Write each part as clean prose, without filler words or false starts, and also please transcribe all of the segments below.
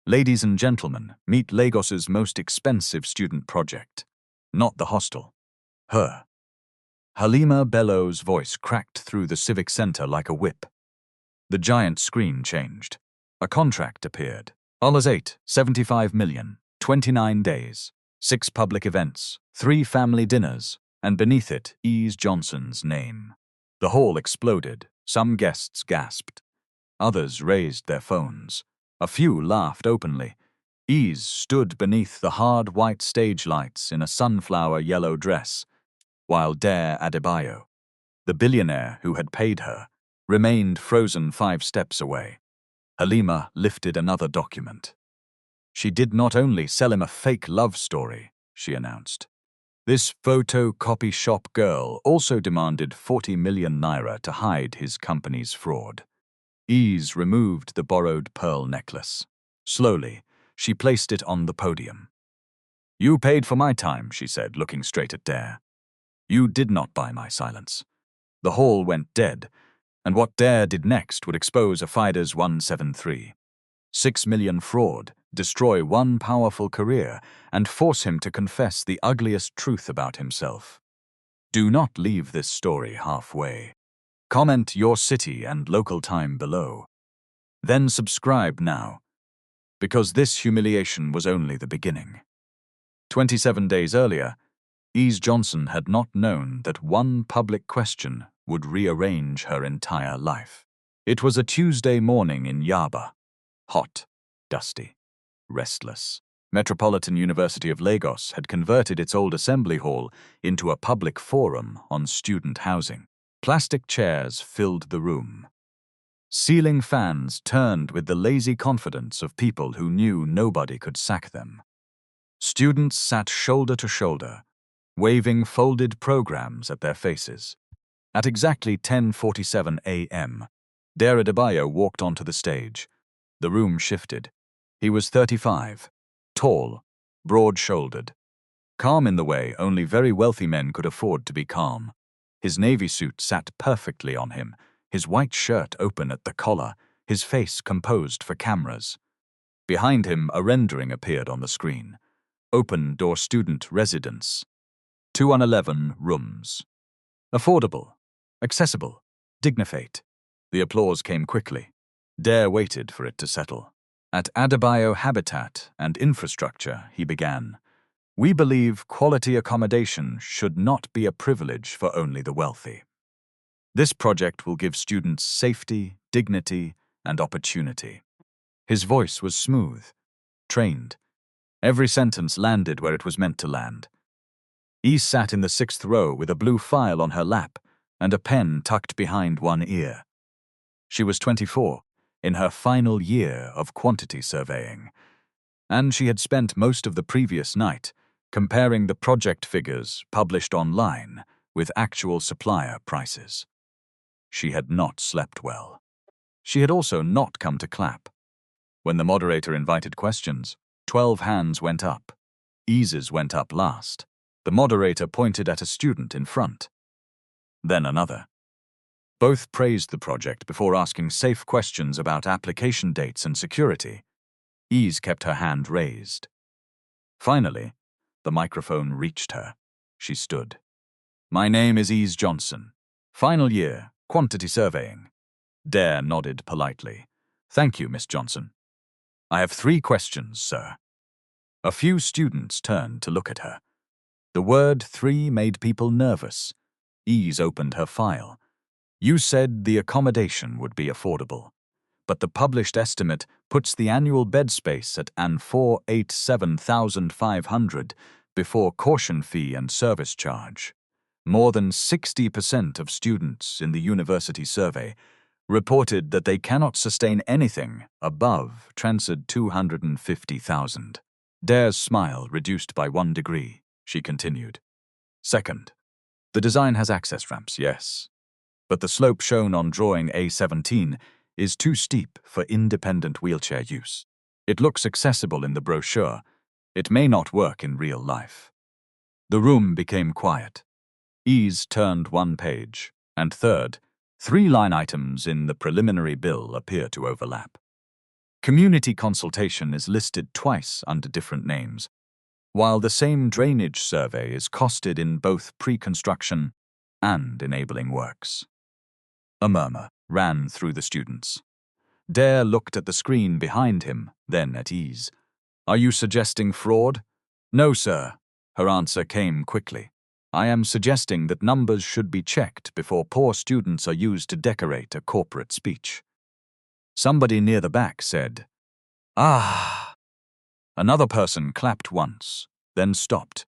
Ladies and gentlemen, meet Lagos's most expensive student project. Not the hostel. Her. Halima Bello's voice cracked through the civic center like a whip. The giant screen changed. A contract appeared. $8, 75 million, 29 days, 6 public events, 3 family dinners, and beneath it, Ese Johnson's name. The hall exploded. Some guests gasped. Others raised their phones. A few laughed openly. Ese stood beneath the hard white stage lights in a sunflower yellow dress, while Adebayo, the billionaire who had paid her, remained frozen 5 steps away. Halima lifted another document. She did not only sell him a fake love story, she announced. This photocopy shop girl also demanded 40 million naira to hide his company's fraud. Ese removed the borrowed pearl necklace. Slowly, she placed it on the podium. "You paid for my time," she said, looking straight at Dare. "You did not buy my silence." The hall went dead, and what Dare did next would expose a FIDES 173. 6 million fraud, destroy one powerful career, and force him to confess the ugliest truth about himself. Do not leave this story halfway. Comment your city and local time below. Then subscribe now, because this humiliation was only the beginning. 27 days earlier, Ese Johnson had not known that one public question would rearrange her entire life. It was a Tuesday morning in Yaba. Hot, dusty, restless. Metropolitan University of Lagos had converted its old assembly hall into a public forum on student housing. Plastic chairs filled the room. Ceiling fans turned with the lazy confidence of people who knew nobody could sack them. Students sat shoulder to shoulder, waving folded programs at their faces. At exactly 10:47 a.m., Adebayo walked onto the stage. The room shifted. He was 35, tall, broad-shouldered. Calm in the way only very wealthy men could afford to be calm. His navy suit sat perfectly on him, his white shirt open at the collar, his face composed for cameras. Behind him, a rendering appeared on the screen. Open-door student residence. 211 rooms. Affordable, accessible, dignified. The applause came quickly. Dare waited for it to settle. At Adebayo Habitat and Infrastructure, he began. "We believe quality accommodation should not be a privilege for only the wealthy. This project will give students safety, dignity, and opportunity." His voice was smooth, trained. Every sentence landed where it was meant to land. Ese sat in the 6th row with a blue file on her lap and a pen tucked behind one ear. She was 24, in her final year of quantity surveying, and she had spent most of the previous night comparing the project figures published online with actual supplier prices. She had not slept well. She had also not come to clap. When the moderator invited questions, 12 hands went up. Ese's went up last. The moderator pointed at a student in front. Then another. Both praised the project before asking safe questions about application dates and security. Ese kept her hand raised. Finally, the microphone reached her. She stood. "My name is Ese Johnson. Final year, quantity surveying." Dare nodded politely. "Thank you, Miss Johnson. I have 3 questions, sir." A few students turned to look at her. The word 3 made people nervous. Ese opened her file. "You said the accommodation would be affordable, but the published estimate puts the annual bed space at an 487,500 before caution fee and service charge. More than 60% of students in the university survey reported that they cannot sustain anything above transferred 250,000. Dare's smile reduced by 1 degree. She continued. "Second, the design has access ramps, yes, but the slope shown on drawing A17 is too steep for independent wheelchair use. It looks accessible in the brochure. It may not work in real life." The room became quiet. Ese turned 1 page, and third, 3 line items in the preliminary bill appear to overlap. Community consultation is listed twice under different names, while the same drainage survey is costed in both pre-construction and enabling works. A murmur ran through the students. Dare looked at the screen behind him, then at Ese. "Are you suggesting fraud?" "No, sir." Her answer came quickly. "I am suggesting that numbers should be checked before poor students are used to decorate a corporate speech." Somebody near the back said, "Ah." Another person clapped once, then stopped.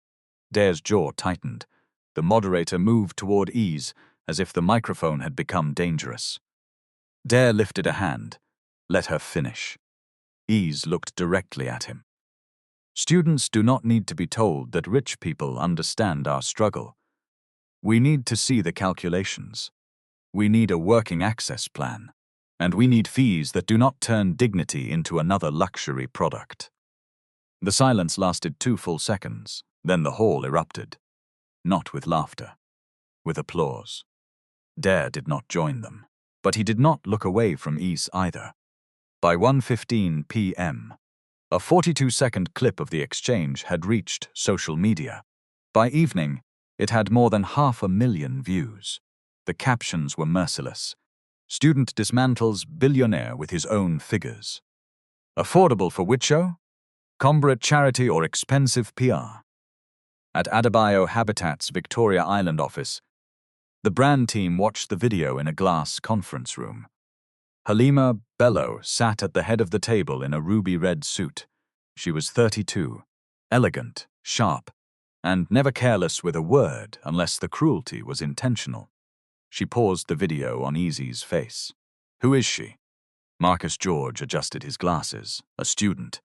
Dare's jaw tightened. The moderator moved toward Ese, as if the microphone had become dangerous. Dare lifted a hand. Let her finish. Ese looked directly at him. "Students do not need to be told that rich people understand our struggle. We need to see the calculations. We need a working access plan. And we need fees that do not turn dignity into another luxury product." The silence lasted 2 full seconds, then the hall erupted. Not with laughter, with applause. Dare did not join them, but he did not look away from Ese either. By 1:15 p.m., a 42-second clip of the exchange had reached social media. By evening, it had more than 500,000 views. The captions were merciless. "Student dismantles billionaire with his own figures." "Affordable for Wicho? Combrate charity or expensive PR?" At Adebayo Habitat's Victoria Island office, the brand team watched the video in a glass conference room. Halima Bello sat at the head of the table in a ruby-red suit. She was 32, elegant, sharp, and never careless with a word unless the cruelty was intentional. She paused the video on Easy's face. "Who is she?" Marcus George adjusted his glasses. "A student.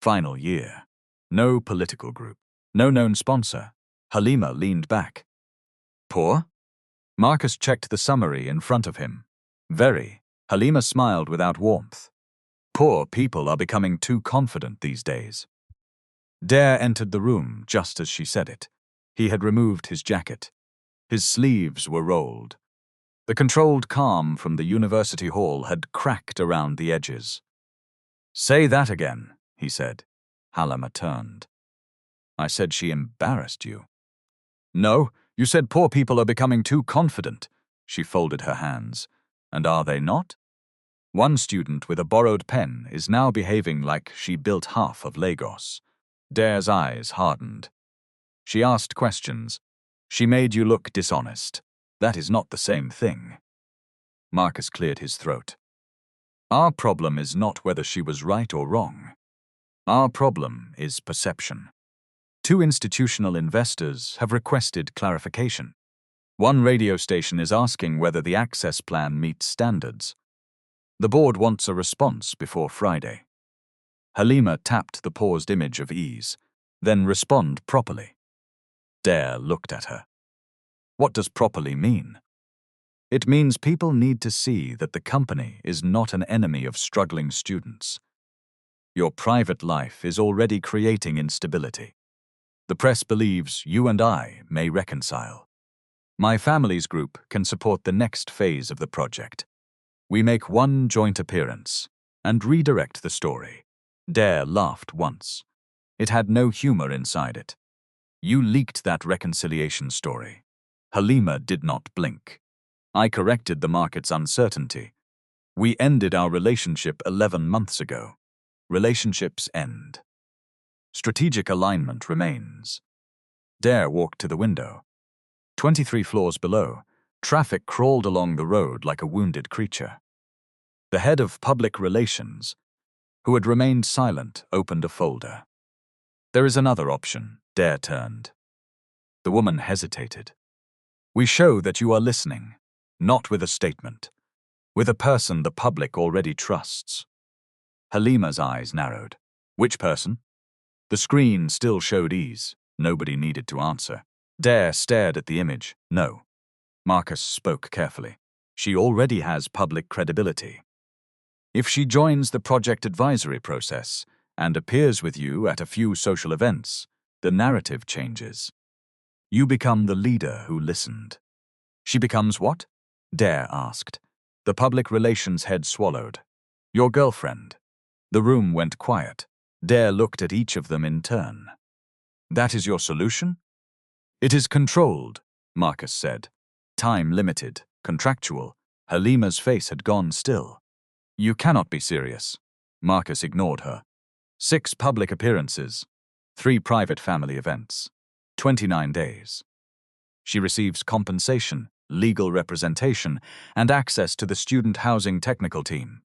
Final year. No political group. No known sponsor." Halima leaned back. "Poor?" Marcus checked the summary in front of him. "Very." Halima smiled without warmth. "Poor people are becoming too confident these days." Dare entered the room just as she said it. He had removed his jacket. His sleeves were rolled. The controlled calm from the university hall had cracked around the edges. "Say that again," he said. Halima turned. "I said she embarrassed you." "No, you said poor people are becoming too confident." She folded her hands. "And are they not? One student with a borrowed pen is now behaving like she built half of Lagos." Dare's eyes hardened. "She asked questions. She made you look dishonest. That is not the same thing." Marcus cleared his throat. "Our problem is not whether she was right or wrong. Our problem is perception. 2 institutional investors have requested clarification. One radio station is asking whether the access plan meets standards. The board wants a response before Friday." Halima tapped the paused image of Ese. "Then respond properly." Dare looked at her. "What does properly mean?" "It means people need to see that the company is not an enemy of struggling students. Your private life is already creating instability. The press believes you and I may reconcile. My family's group can support the next phase of the project. We make one joint appearance and redirect the story." Dare laughed once. It had no humor inside it. "You leaked that reconciliation story." Halima did not blink. "I corrected the market's uncertainty. We ended our relationship 11 months ago. Relationships end. Strategic alignment remains." Dare walked to the window. 23 floors below, traffic crawled along the road like a wounded creature. The head of public relations, who had remained silent, opened a folder. "There is another option." Dare turned. The woman hesitated. "We show that you are listening, not with a statement, with a person the public already trusts." Halima's eyes narrowed. "Which person?" The screen still showed Ese. Nobody needed to answer. Dare stared at the image. "No." Marcus spoke carefully. "She already has public credibility. If she joins the project advisory process and appears with you at a few social events, the narrative changes. You become the leader who listened." "She becomes what?" Dare asked. The public relations head swallowed. "Your girlfriend." The room went quiet. Dare looked at each of them in turn. That is your solution? It is controlled, Marcus said. Time limited, contractual. Halima's face had gone still. You cannot be serious. Marcus ignored her. 6 public appearances, 3 private family events, 29 days. She receives compensation, legal representation, and access to the student housing technical team.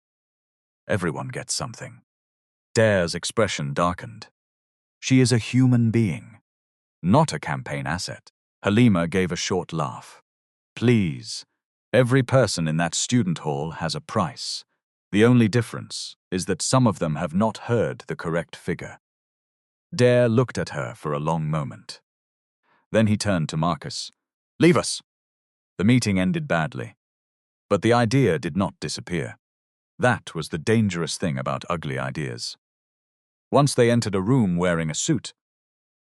Everyone gets something. Dare's expression darkened. She is a human being, not a campaign asset. Halima gave a short laugh. Please, every person in that student hall has a price. The only difference is that some of them have not heard the correct figure. Dare looked at her for a long moment. Then he turned to Marcus. Leave us. The meeting ended badly. But the idea did not disappear. That was the dangerous thing about ugly ideas. Once they entered a room wearing a suit,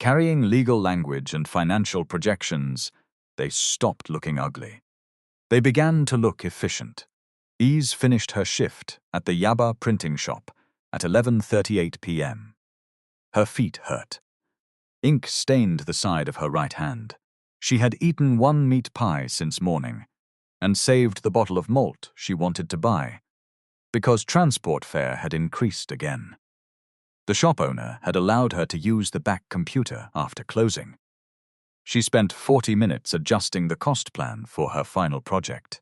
carrying legal language and financial projections, they stopped looking ugly. They began to look efficient. Ese finished her shift at the Yaba printing shop at 11:38 p.m. Her feet hurt. Ink stained the side of her right hand. She had eaten 1 meat pie since morning and saved the bottle of malt she wanted to buy because transport fare had increased again. The shop owner had allowed her to use the back computer after closing. She spent 40 minutes adjusting the cost plan for her final project.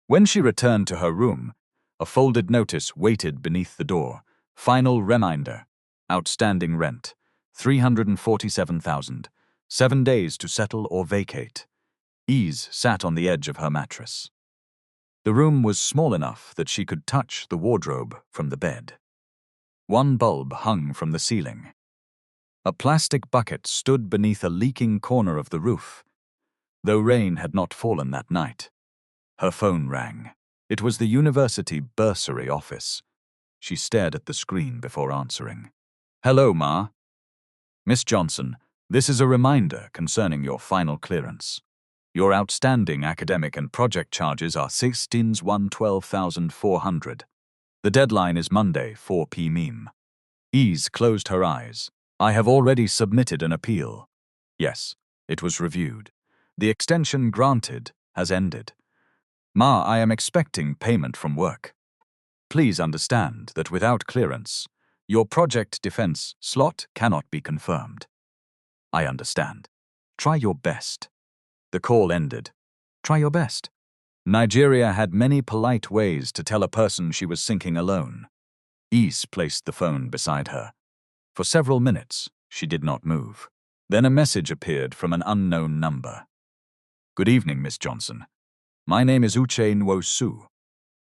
When she returned to her room, a folded notice waited beneath the door. Final reminder. Outstanding rent. $347,000. 7 days to settle or vacate. Ese sat on the edge of her mattress. The room was small enough that she could touch the wardrobe from the bed. 1 bulb hung from the ceiling. A plastic bucket stood beneath a leaking corner of the roof, though rain had not fallen that night. Her phone rang. It was the university bursary office. She stared at the screen before answering. Hello, Ma. Miss Johnson, this is a reminder concerning your final clearance. Your outstanding academic and project charges are $112,400. The deadline is Monday, 4 p.m. Ese closed her eyes. I have already submitted an appeal. Yes, it was reviewed. The extension granted has ended. Ma, I am expecting payment from work. Please understand that without clearance, your project defense slot cannot be confirmed. I understand. Try your best. The call ended. Try your best. Nigeria had many polite ways to tell a person she was sinking alone. Ese placed the phone beside her. For several minutes, she did not move. Then a message appeared from an unknown number. Good evening, Miss Johnson. My name is Uche Nwosu.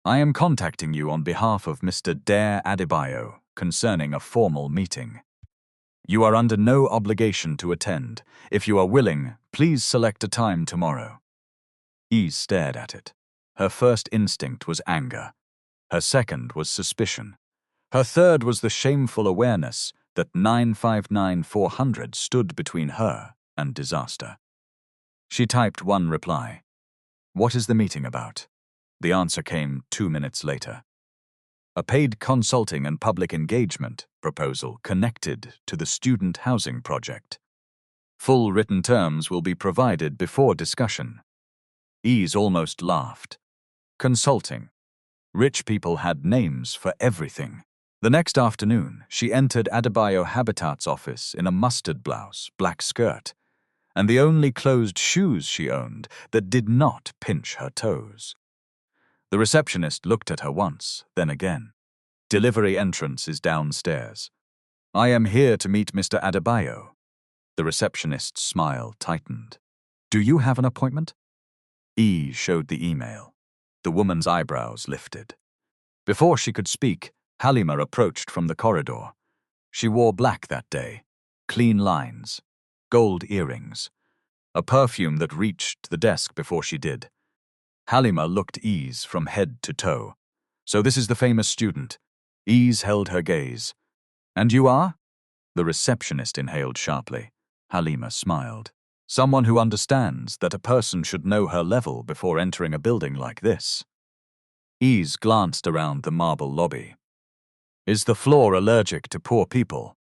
I am contacting you on behalf of Mr. Dare Adebayo concerning a formal meeting. You are under no obligation to attend. If you are willing, please select a time tomorrow. Ese stared at it. Her first instinct was anger. Her second was suspicion. Her third was the shameful awareness that 959-400 stood between her and disaster. She typed one reply. What is the meeting about? The answer came 2 minutes later. A paid consulting and public engagement proposal connected to the student housing project. Full written terms will be provided before discussion. Ese almost laughed. Consulting. Rich people had names for everything. The next afternoon, she entered Adebayo Habitat's office in a mustard blouse, black skirt, and the only closed shoes she owned that did not pinch her toes. The receptionist looked at her once, then again. Delivery entrance is downstairs. I am here to meet Mr. Adebayo. The receptionist's smile tightened. Do you have an appointment? E showed the email. The woman's eyebrows lifted. Before she could speak, Halima approached from the corridor. She wore black that day, clean lines, gold earrings, a perfume that reached the desk before she did. Halima looked Ese from head to toe. So this is the famous student. Ese held her gaze. And you are? The receptionist inhaled sharply. Halima smiled. Someone who understands that a person should know her level before entering a building like this. Ese glanced around the marble lobby. Is the floor allergic to poor people?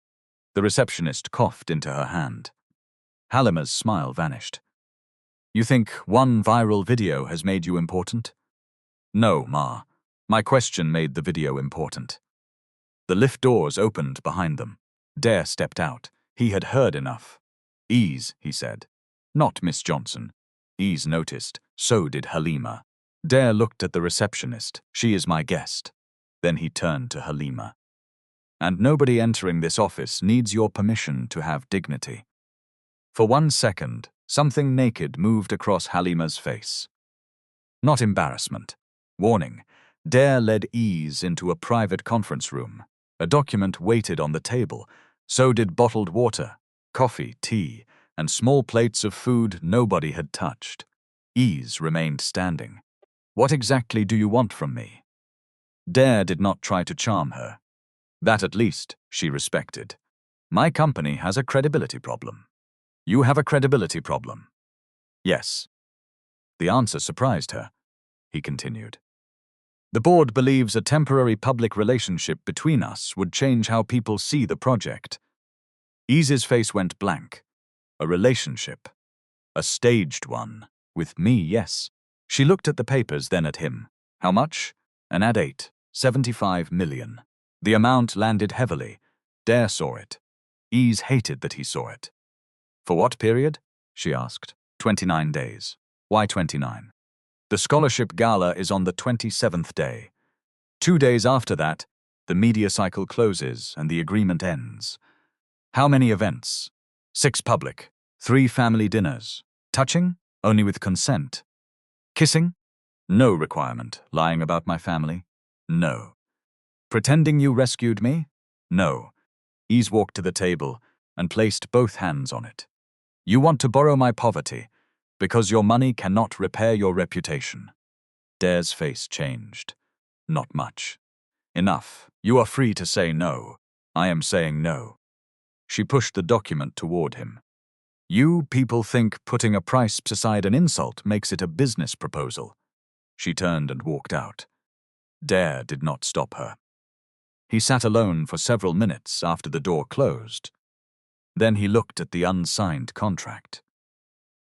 The receptionist coughed into her hand. Halima's smile vanished. You think one viral video has made you important? No, Ma. My question made the video important. The lift doors opened behind them. Dare stepped out. He had heard enough. Ese, he said. Not Miss Johnson. Ese noticed. So did Halima. Dare looked at the receptionist. She is my guest. Then he turned to Halima. And nobody entering this office needs your permission to have dignity. For 1 second, something naked moved across Halima's face. Not embarrassment. Warning. Dare led Ese into a private conference room. A document waited on the table. So did bottled water, coffee, tea, and small plates of food nobody had touched. Ese remained standing. What exactly do you want from me? Dare did not try to charm her. That at least she respected. My company has a credibility problem. You have a credibility problem. Yes. The answer surprised her. He continued. The board believes a temporary public relationship between us would change how people see the project. Ese's face went blank. A relationship. A staged one. With me, yes. She looked at the papers, then at him. How much? An ad 8. 75 million. The amount landed heavily. Dare saw it. Ese hated that he saw it. For what period? She asked. 29 days. Why 29? The scholarship gala is on the 27th day. 2 days after that, the media cycle closes and the agreement ends. How many events? 6 public, 3 family dinners. Touching? Only with consent. Kissing? No requirement. Lying about my family? No. Pretending you rescued me? No. Ese walked to the table and placed both hands on it. You want to borrow my poverty, because your money cannot repair your reputation. Dare's face changed. Not much. Enough. You are free to say no. I am saying no. She pushed the document toward him. You people think putting a price beside an insult makes it a business proposal. She turned and walked out. Dare did not stop her. He sat alone for several minutes after the door closed. Then he looked at the unsigned contract.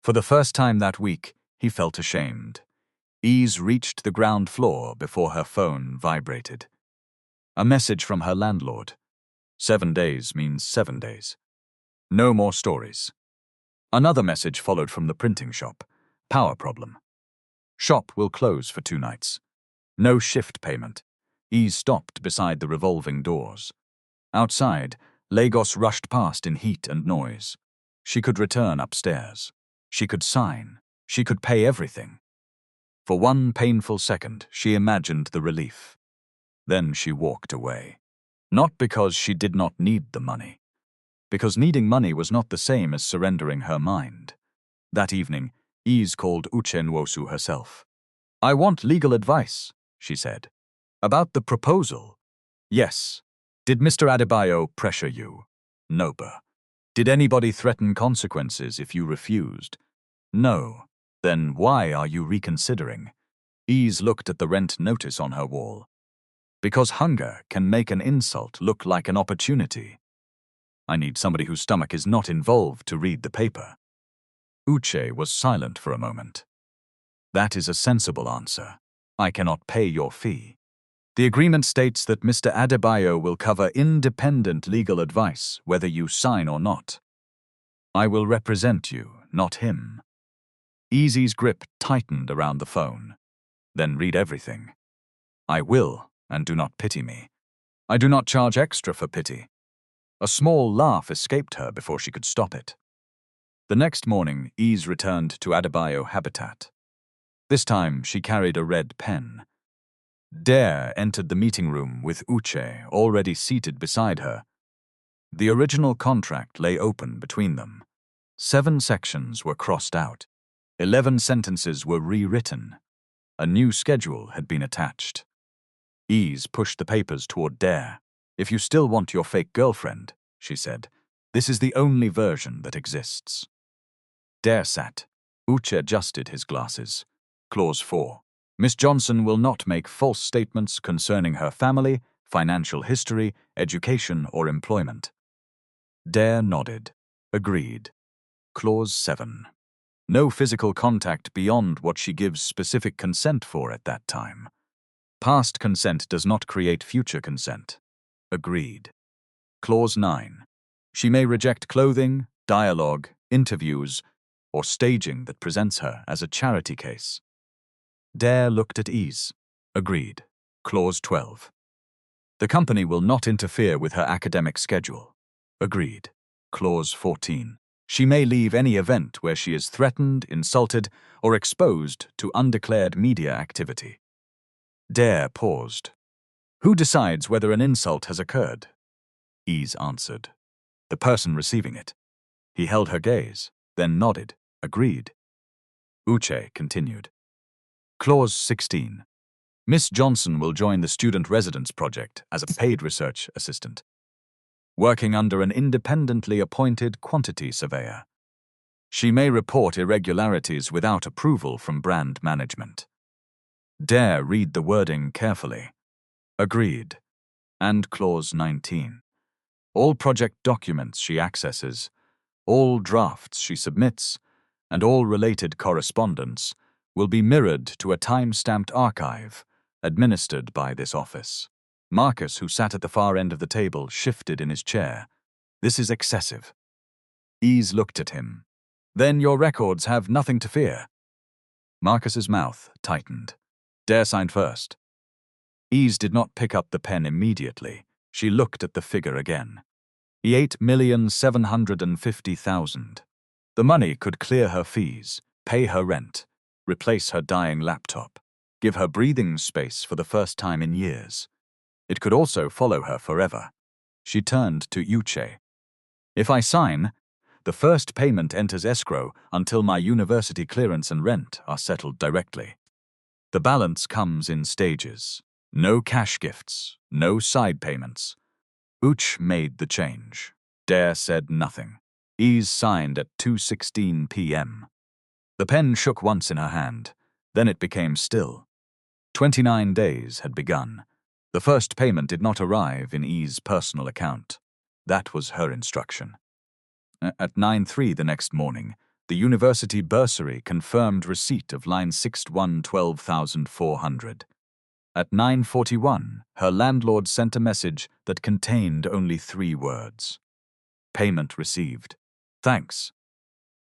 For the first time that week, he felt ashamed. Ese reached the ground floor before her phone vibrated. A message from her landlord. 7 days means 7 days. No more stories. Another message followed from the printing shop. Power problem. Shop will close for 2 nights. No shift payment. Ese stopped beside the revolving doors. Outside, Lagos rushed past in heat and noise. She could return upstairs. She could sign. She could pay everything. For 1 painful second, she imagined the relief. Then she walked away. Not because she did not need the money. Because needing money was not the same as surrendering her mind. That evening, Ese called Uche Nwosu herself. I want legal advice, she said. About the proposal. Yes. Did Mr. Adebayo pressure you? No. Did anybody threaten consequences if you refused? No. Then why are you reconsidering? Ese looked at the rent notice on her wall. Because hunger can make an insult look like an opportunity. I need somebody whose stomach is not involved to read the paper. Uche was silent for a moment. That is a sensible answer. I cannot pay your fee. The agreement states that Mr. Adebayo will cover independent legal advice, whether you sign or not. I will represent you, not him. Ese's grip tightened around the phone. Then read everything. I will, and do not pity me. I do not charge extra for pity. A small laugh escaped her before she could stop it. The next morning, Ese returned to Adebayo Habitat. This time, she carried a red pen. Dare entered the meeting room with Uche already seated beside her. The original contract lay open between them. 7 sections were crossed out. 11 sentences were rewritten. A new schedule had been attached. Ese pushed the papers toward Dare. If you still want your fake girlfriend, she said, this is the only version that exists. Dare sat. Uche adjusted his glasses. Clause 4. Miss Johnson will not make false statements concerning her family, financial history, education, or employment. Dare nodded. Agreed. Clause 7. No physical contact beyond what she gives specific consent for at that time. Past consent does not create future consent. Agreed. Clause 9. She may reject clothing, dialogue, interviews, or staging that presents her as a charity case. Dare looked at Ese. Agreed. Clause 12. The company will not interfere with her academic schedule. Agreed. Clause 14. She may leave any event where she is threatened, insulted, or exposed to undeclared media activity. Dare paused. Who decides whether an insult has occurred? Ese answered. The person receiving it. He held her gaze, then nodded. Agreed. Uche continued. Clause 16. Miss Johnson will join the Student Residence Project as a paid research assistant, working under an independently appointed quantity surveyor. She may report irregularities without approval from brand management. Dare read the wording carefully. Agreed. And Clause 19. All project documents she accesses, all drafts she submits, and all related correspondence will be mirrored to a time-stamped archive administered by this office. Marcus, who sat at the far end of the table, shifted in his chair. This is excessive. Ese looked at him. Then your records have nothing to fear. Marcus's mouth tightened. Dare signed first. Ese did not pick up the pen immediately. She looked at the figure again. 8,750,000. The money could clear her fees, pay her rent, replace her dying laptop, give her breathing space for the first time in years. It could also follow her forever. She turned to Uche. If I sign, the first payment enters escrow until my university clearance and rent are settled directly. The balance comes in stages. No cash gifts, no side payments. Uche made the change. Dare said nothing. Ese signed at 2:16 p.m. The pen shook once in her hand. Then it became still. 29 days had begun. The first payment did not arrive in Ese's personal account. That was her instruction. At 9:03 the next morning, the university bursary confirmed receipt of line 61 12,400. At 9:41, her landlord sent a message that contained only 3 words. Payment received. Thanks.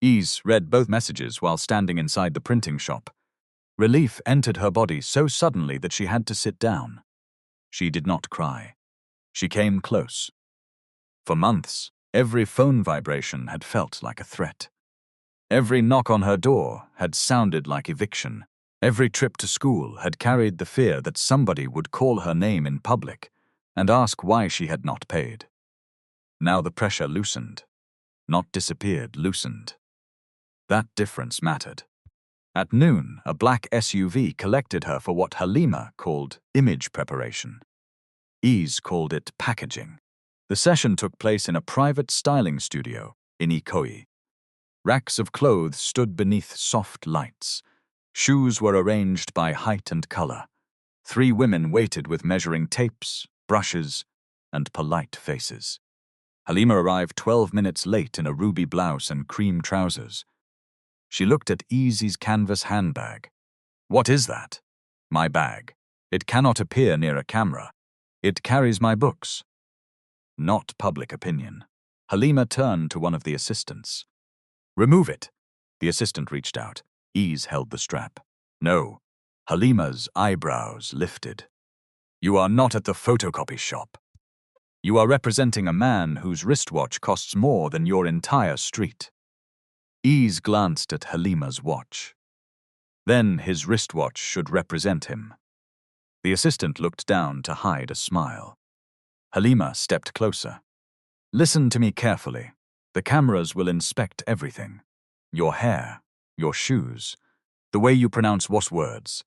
Ese read both messages while standing inside the printing shop. Relief entered her body so suddenly that she had to sit down. She did not cry. She came close. For months, every phone vibration had felt like a threat. Every knock on her door had sounded like eviction. Every trip to school had carried the fear that somebody would call her name in public and ask why she had not paid. Now the pressure loosened. Not disappeared, loosened. That difference mattered. At noon, a black SUV collected her for what Halima called image preparation. Ese called it packaging. The session took place in a private styling studio in Ikoyi. Racks of clothes stood beneath soft lights. Shoes were arranged by height and color. 3 women waited with measuring tapes, brushes, and polite faces. Halima arrived 12 minutes late in a ruby blouse and cream trousers. She looked at Ese's canvas handbag. What is that? My bag. It cannot appear near a camera. It carries my books. Not public opinion. Halima turned to one of the assistants. Remove it. The assistant reached out. Ese held the strap. No. Halima's eyebrows lifted. You are not at the photocopy shop. You are representing a man whose wristwatch costs more than your entire street. Ese glanced at Halima's watch. Then his wristwatch should represent him. The assistant looked down to hide a smile. Halima stepped closer. Listen to me carefully. The cameras will inspect everything. Your hair, your shoes, the way you pronounce what words.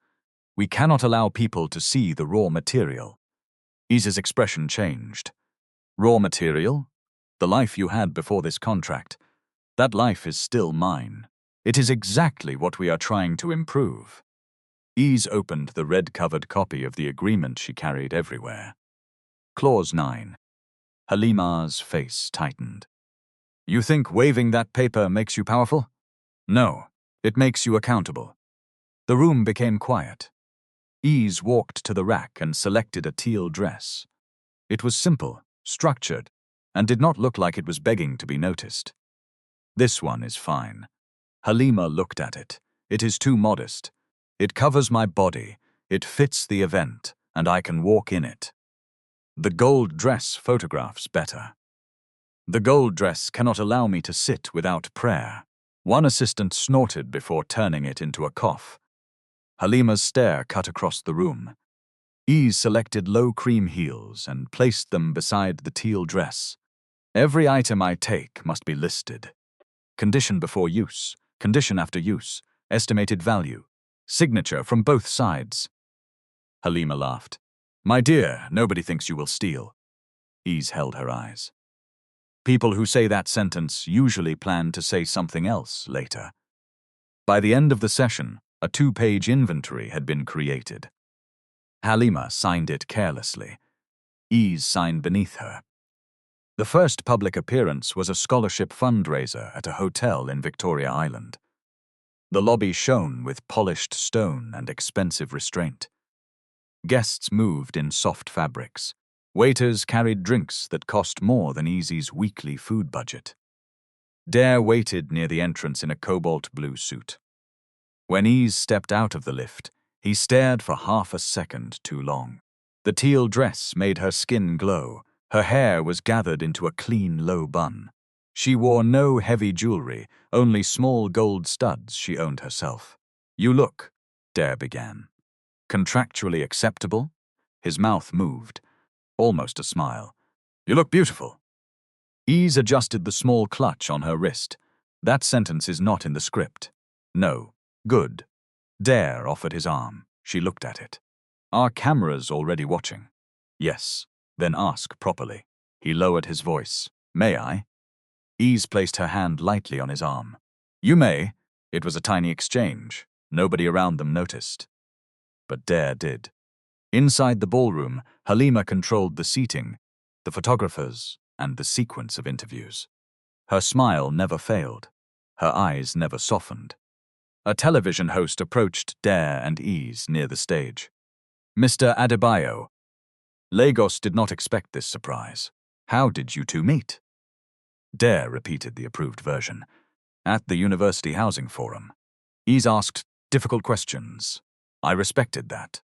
We cannot allow people to see the raw material. Ese's expression changed. Raw material? The life you had before this contract. That life is still mine. It is exactly what we are trying to improve. Ese opened the red-covered copy of the agreement she carried everywhere. Clause 9. Halima's face tightened. You think waving that paper makes you powerful? No, it makes you accountable. The room became quiet. Ese walked to the rack and selected a teal dress. It was simple, structured, and did not look like it was begging to be noticed. This one is fine. Halima looked at it. It is too modest. It covers my body, it fits the event, and I can walk in it. The gold dress photographs better. The gold dress cannot allow me to sit without prayer. One assistant snorted before turning it into a cough. Halima's stare cut across the room. Ese selected low cream heels and placed them beside the teal dress. Every item I take must be listed. Condition before use, condition after use, estimated value, signature from both sides. Halima laughed. My dear, nobody thinks you will steal. Ese held her eyes. People who say that sentence usually plan to say something else later. By the end of the session, a 2-page inventory had been created. Halima signed it carelessly. Ese signed beneath her. The first public appearance was a scholarship fundraiser at a hotel in Victoria Island. The lobby shone with polished stone and expensive restraint. Guests moved in soft fabrics. Waiters carried drinks that cost more than Ese's weekly food budget. Dare waited near the entrance in a cobalt blue suit. When Ese stepped out of the lift, he stared for half a second too long. The teal dress made her skin glow. Her hair was gathered into a clean, low bun. She wore no heavy jewelry, only small gold studs she owned herself. You look, Dare began. Contractually acceptable? His mouth moved. Almost a smile. You look beautiful. Ese adjusted the small clutch on her wrist. That sentence is not in the script. No. Good. Dare offered his arm. She looked at it. Are cameras already watching? Yes. Then ask properly. He lowered his voice. May I? Ese placed her hand lightly on his arm. You may. It was a tiny exchange. Nobody around them noticed. But Dare did. Inside the ballroom, Halima controlled the seating, the photographers, and the sequence of interviews. Her smile never failed. Her eyes never softened. A television host approached Dare and Ese near the stage. Mr. Adebayo. Lagos did not expect this surprise. How did you two meet? Dare repeated the approved version. At the University Housing Forum. Ese asked difficult questions. I respected that.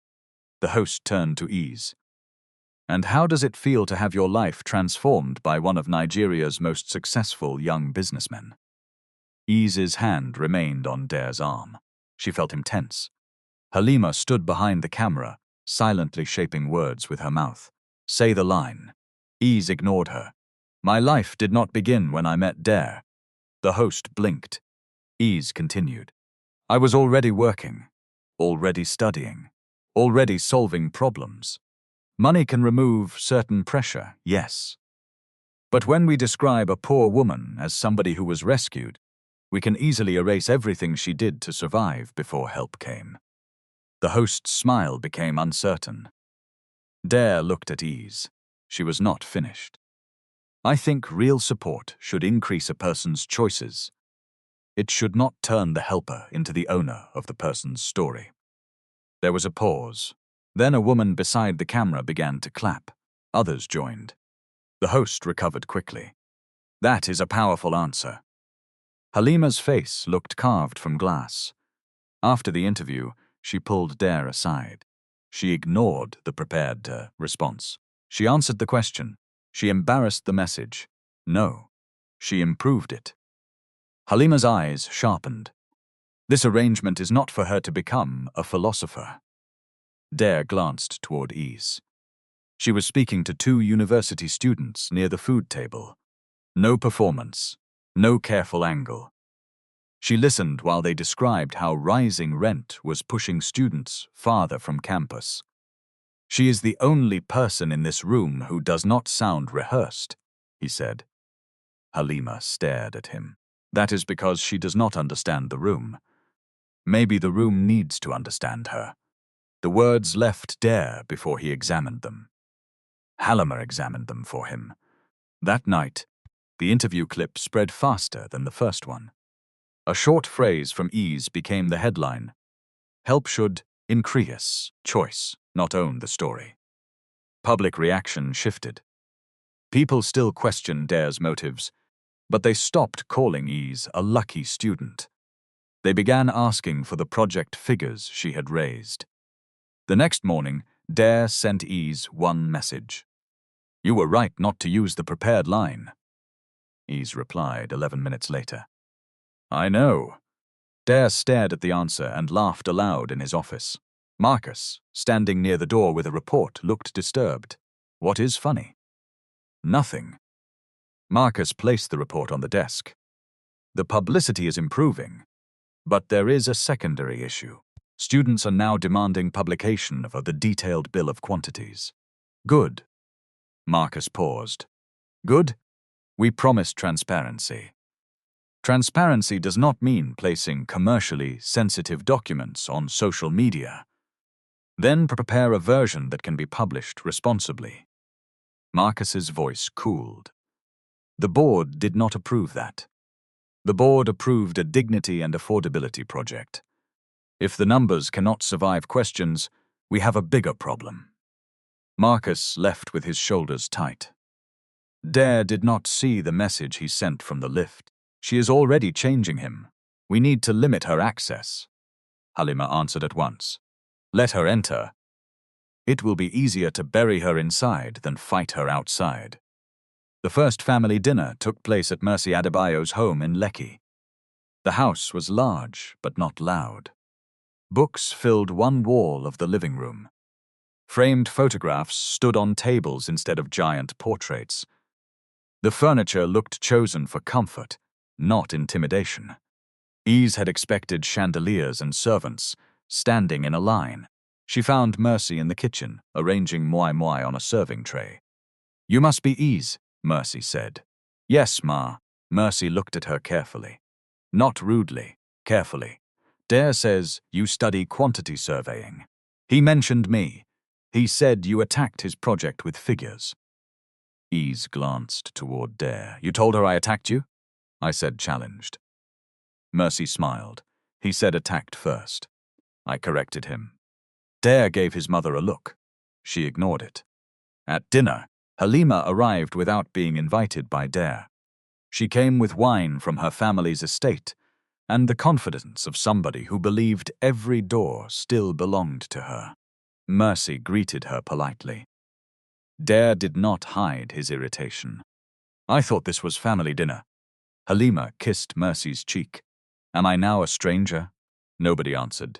The host turned to Ese. And how does it feel to have your life transformed by one of Nigeria's most successful young businessmen? Ese's hand remained on Dare's arm. She felt him tense. Halima stood behind the camera, silently shaping words with her mouth. Say the line. Ese ignored her. My life did not begin when I met Dare. The host blinked. Ese continued. I was already working, already studying, already solving problems. Money can remove certain pressure, yes. But when we describe a poor woman as somebody who was rescued, we can easily erase everything she did to survive before help came. The host's smile became uncertain. Dare looked at Ese. She was not finished. I think real support should increase a person's choices. It should not turn the helper into the owner of the person's story. There was a pause. Then a woman beside the camera began to clap. Others joined. The host recovered quickly. That is a powerful answer. Halima's face looked carved from glass. After the interview, she pulled Dare aside. She ignored the prepared response. She answered the question. She embarrassed the message. No. She improved it. Halima's eyes sharpened. This arrangement is not for her to become a philosopher. Dare glanced toward Ese. She was speaking to 2 university students near the food table. No performance, no careful angle. She listened while they described how rising rent was pushing students farther from campus. She is the only person in this room who does not sound rehearsed, he said. Halima stared at him. That is because she does not understand the room. Maybe the room needs to understand her. The words left Dare before he examined them. Halima examined them for him. That night, the interview clip spread faster than the first one. A short phrase from Ese became the headline. Help should increase choice, not own the story. Public reaction shifted. People still questioned Dare's motives, but they stopped calling Ese a lucky student. They began asking for the project figures she had raised. The next morning, Dare sent Ese one message. You were right not to use the prepared line. Ese replied 11 minutes later. I know. Dare stared at the answer and laughed aloud in his office. Marcus, standing near the door with a report, looked disturbed. What is funny? Nothing. Marcus placed the report on the desk. The publicity is improving, but there is a secondary issue. Students are now demanding publication of the detailed bill of quantities. Good. Marcus paused. Good? We promised transparency. Transparency does not mean placing commercially sensitive documents on social media. Then prepare a version that can be published responsibly. Marcus's voice cooled. The board did not approve that. The board approved a dignity and affordability project. If the numbers cannot survive questions, we have a bigger problem. Marcus left with his shoulders tight. Dare did not see the message he sent from the lift. She is already changing him. We need to limit her access. Halima answered at once. Let her enter. It will be easier to bury her inside than fight her outside. The first family dinner took place at Mercy Adebayo's home in Lekki. The house was large, but not loud. Books filled one wall of the living room. Framed photographs stood on tables instead of giant portraits. The furniture looked chosen for comfort, not intimidation. Ese had expected chandeliers and servants, standing in a line. She found Mercy in the kitchen, arranging moi moi on a serving tray. You must be Ese, Mercy said. Yes, Ma. Mercy looked at her carefully. Not rudely, carefully. Dare says you study quantity surveying. He mentioned me. He said you attacked his project with figures. Ese glanced toward Dare. You told her I attacked you? I said, challenged. Mercy smiled. He said attacked first. I corrected him. Dare gave his mother a look. She ignored it. At dinner, Halima arrived without being invited by Dare. She came with wine from her family's estate and the confidence of somebody who believed every door still belonged to her. Mercy greeted her politely. Dare did not hide his irritation. I thought this was family dinner. Halima kissed Mercy's cheek. Am I now a stranger? Nobody answered.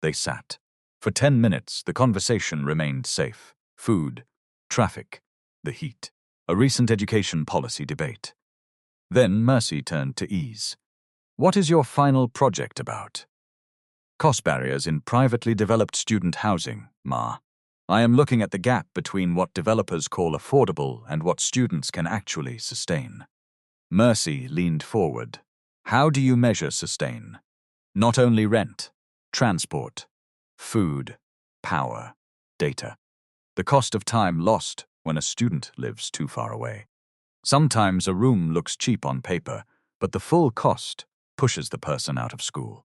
They sat. For 10 minutes, the conversation remained safe. Food, traffic, the heat, a recent education policy debate. Then Mercy turned to Ese. What is your final project about? Cost barriers in privately developed student housing, Ma. I am looking at the gap between what developers call affordable and what students can actually sustain. Mercy leaned forward. How do you measure sustain? Not only rent, transport, food, power, data. The cost of time lost when a student lives too far away. Sometimes a room looks cheap on paper, but the full cost pushes the person out of school.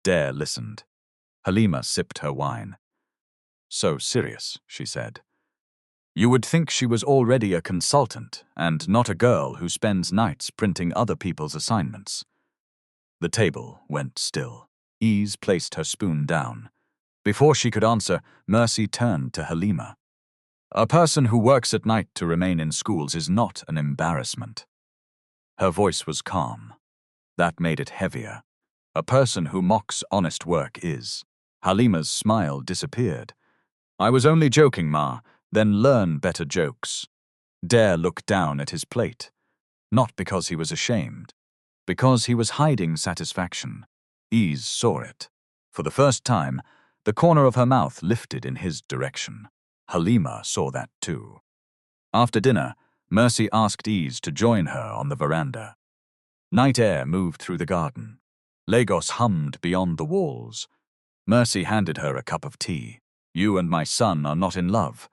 Dare listened. Halima sipped her wine. So serious, she said. You would think she was already a consultant and not a girl who spends nights printing other people's assignments. The table went still. Ese placed her spoon down. Before she could answer, Mercy turned to Halima. A person who works at night to remain in schools is not an embarrassment. Her voice was calm. That made it heavier. A person who mocks honest work is. Halima's smile disappeared. I was only joking, Ma. Then learn better jokes. Dare looked down at his plate. Not because he was ashamed. Because he was hiding satisfaction. Ese saw it. For the first time, the corner of her mouth lifted in his direction. Halima saw that too. After dinner, Mercy asked Ese to join her on the veranda. Night air moved through the garden. Lagos hummed beyond the walls. Mercy handed her a cup of tea. You and my son are not in love.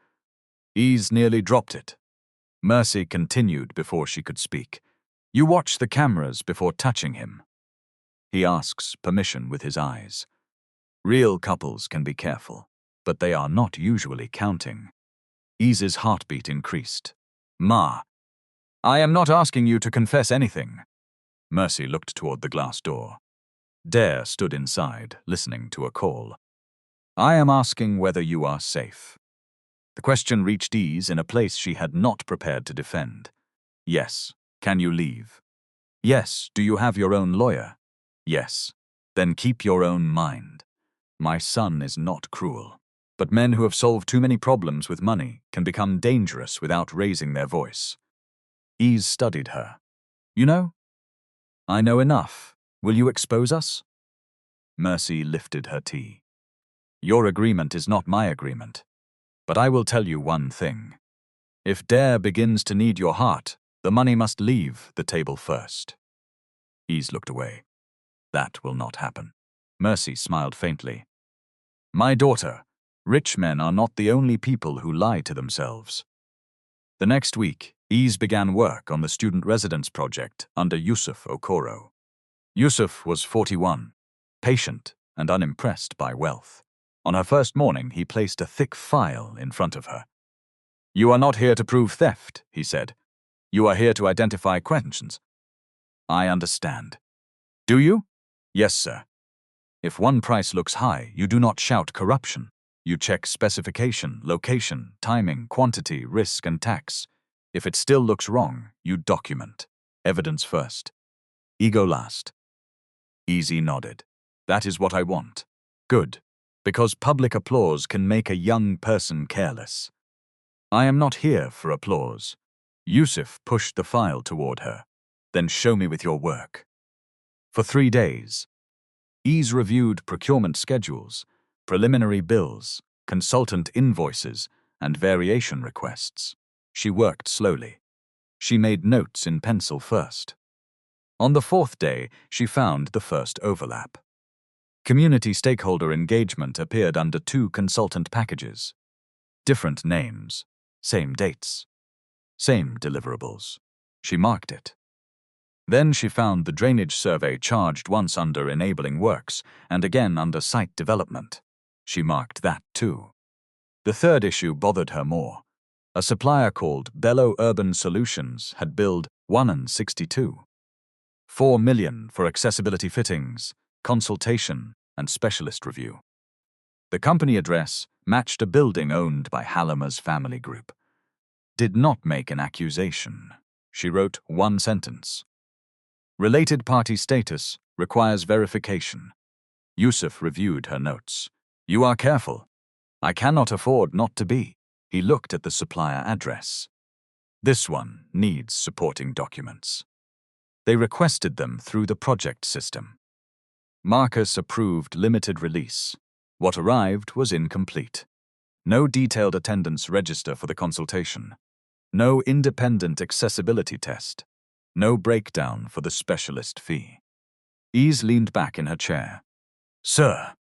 Ese nearly dropped it. Mercy continued before she could speak. You watch the cameras before touching him. He asks permission with his eyes. Real couples can be careful, but they are not usually counting. Ese's heartbeat increased. Ma, I am not asking you to confess anything. Mercy looked toward the glass door. Dare stood inside, listening to a call. I am asking whether you are safe. The question reached Ese in a place she had not prepared to defend. Yes. Can you leave? Yes. Do you have your own lawyer? Yes. Then keep your own mind. My son is not cruel. But men who have solved too many problems with money can become dangerous without raising their voice. Ese studied her. You know? I know enough. Will you expose us? Mercy lifted her tea. Your agreement is not my agreement. But I will tell you one thing. If Dare begins to need your heart, the money must leave the table first. Ese looked away. That will not happen. Mercy smiled faintly. My daughter, rich men are not the only people who lie to themselves. The next week, Ese began work on the student residence project under Yusuf Okoro. Yusuf was 41, patient and unimpressed by wealth. On her first morning, he placed a thick file in front of her. You are not here to prove theft, he said. You are here to identify questions. I understand. Do you? Yes, sir. If one price looks high, you do not shout corruption. You check specification, location, timing, quantity, risk, and tax. If it still looks wrong, you document. Evidence first. Ego last. Ese nodded. That is what I want. Good. Because public applause can make a young person careless. I am not here for applause. Yusuf pushed the file toward her. Then show me with your work. For 3 days, Ese reviewed procurement schedules, preliminary bills, consultant invoices, and variation requests. She worked slowly. She made notes in pencil first. On the 4th day, she found the first overlap. Community stakeholder engagement appeared under 2 consultant packages. Different names, same dates, same deliverables. She marked it. Then she found the drainage survey charged once under enabling works and again under site development. She marked that too. The 3rd issue bothered her more. A supplier called Bello Urban Solutions had billed $162. $4 million for accessibility fittings, consultation, and specialist review. The company address matched a building owned by Halama's family group. Did not make an accusation. She wrote 1 sentence. Related party status requires verification. Yusuf reviewed her notes. You are careful. I cannot afford not to be. He looked at the supplier address. This one needs supporting documents. They requested them through the project system. Marcus approved limited release. What arrived was incomplete. No detailed attendance register for the consultation. No independent accessibility test. No breakdown for the specialist fee. Ese leaned back in her chair. Sir,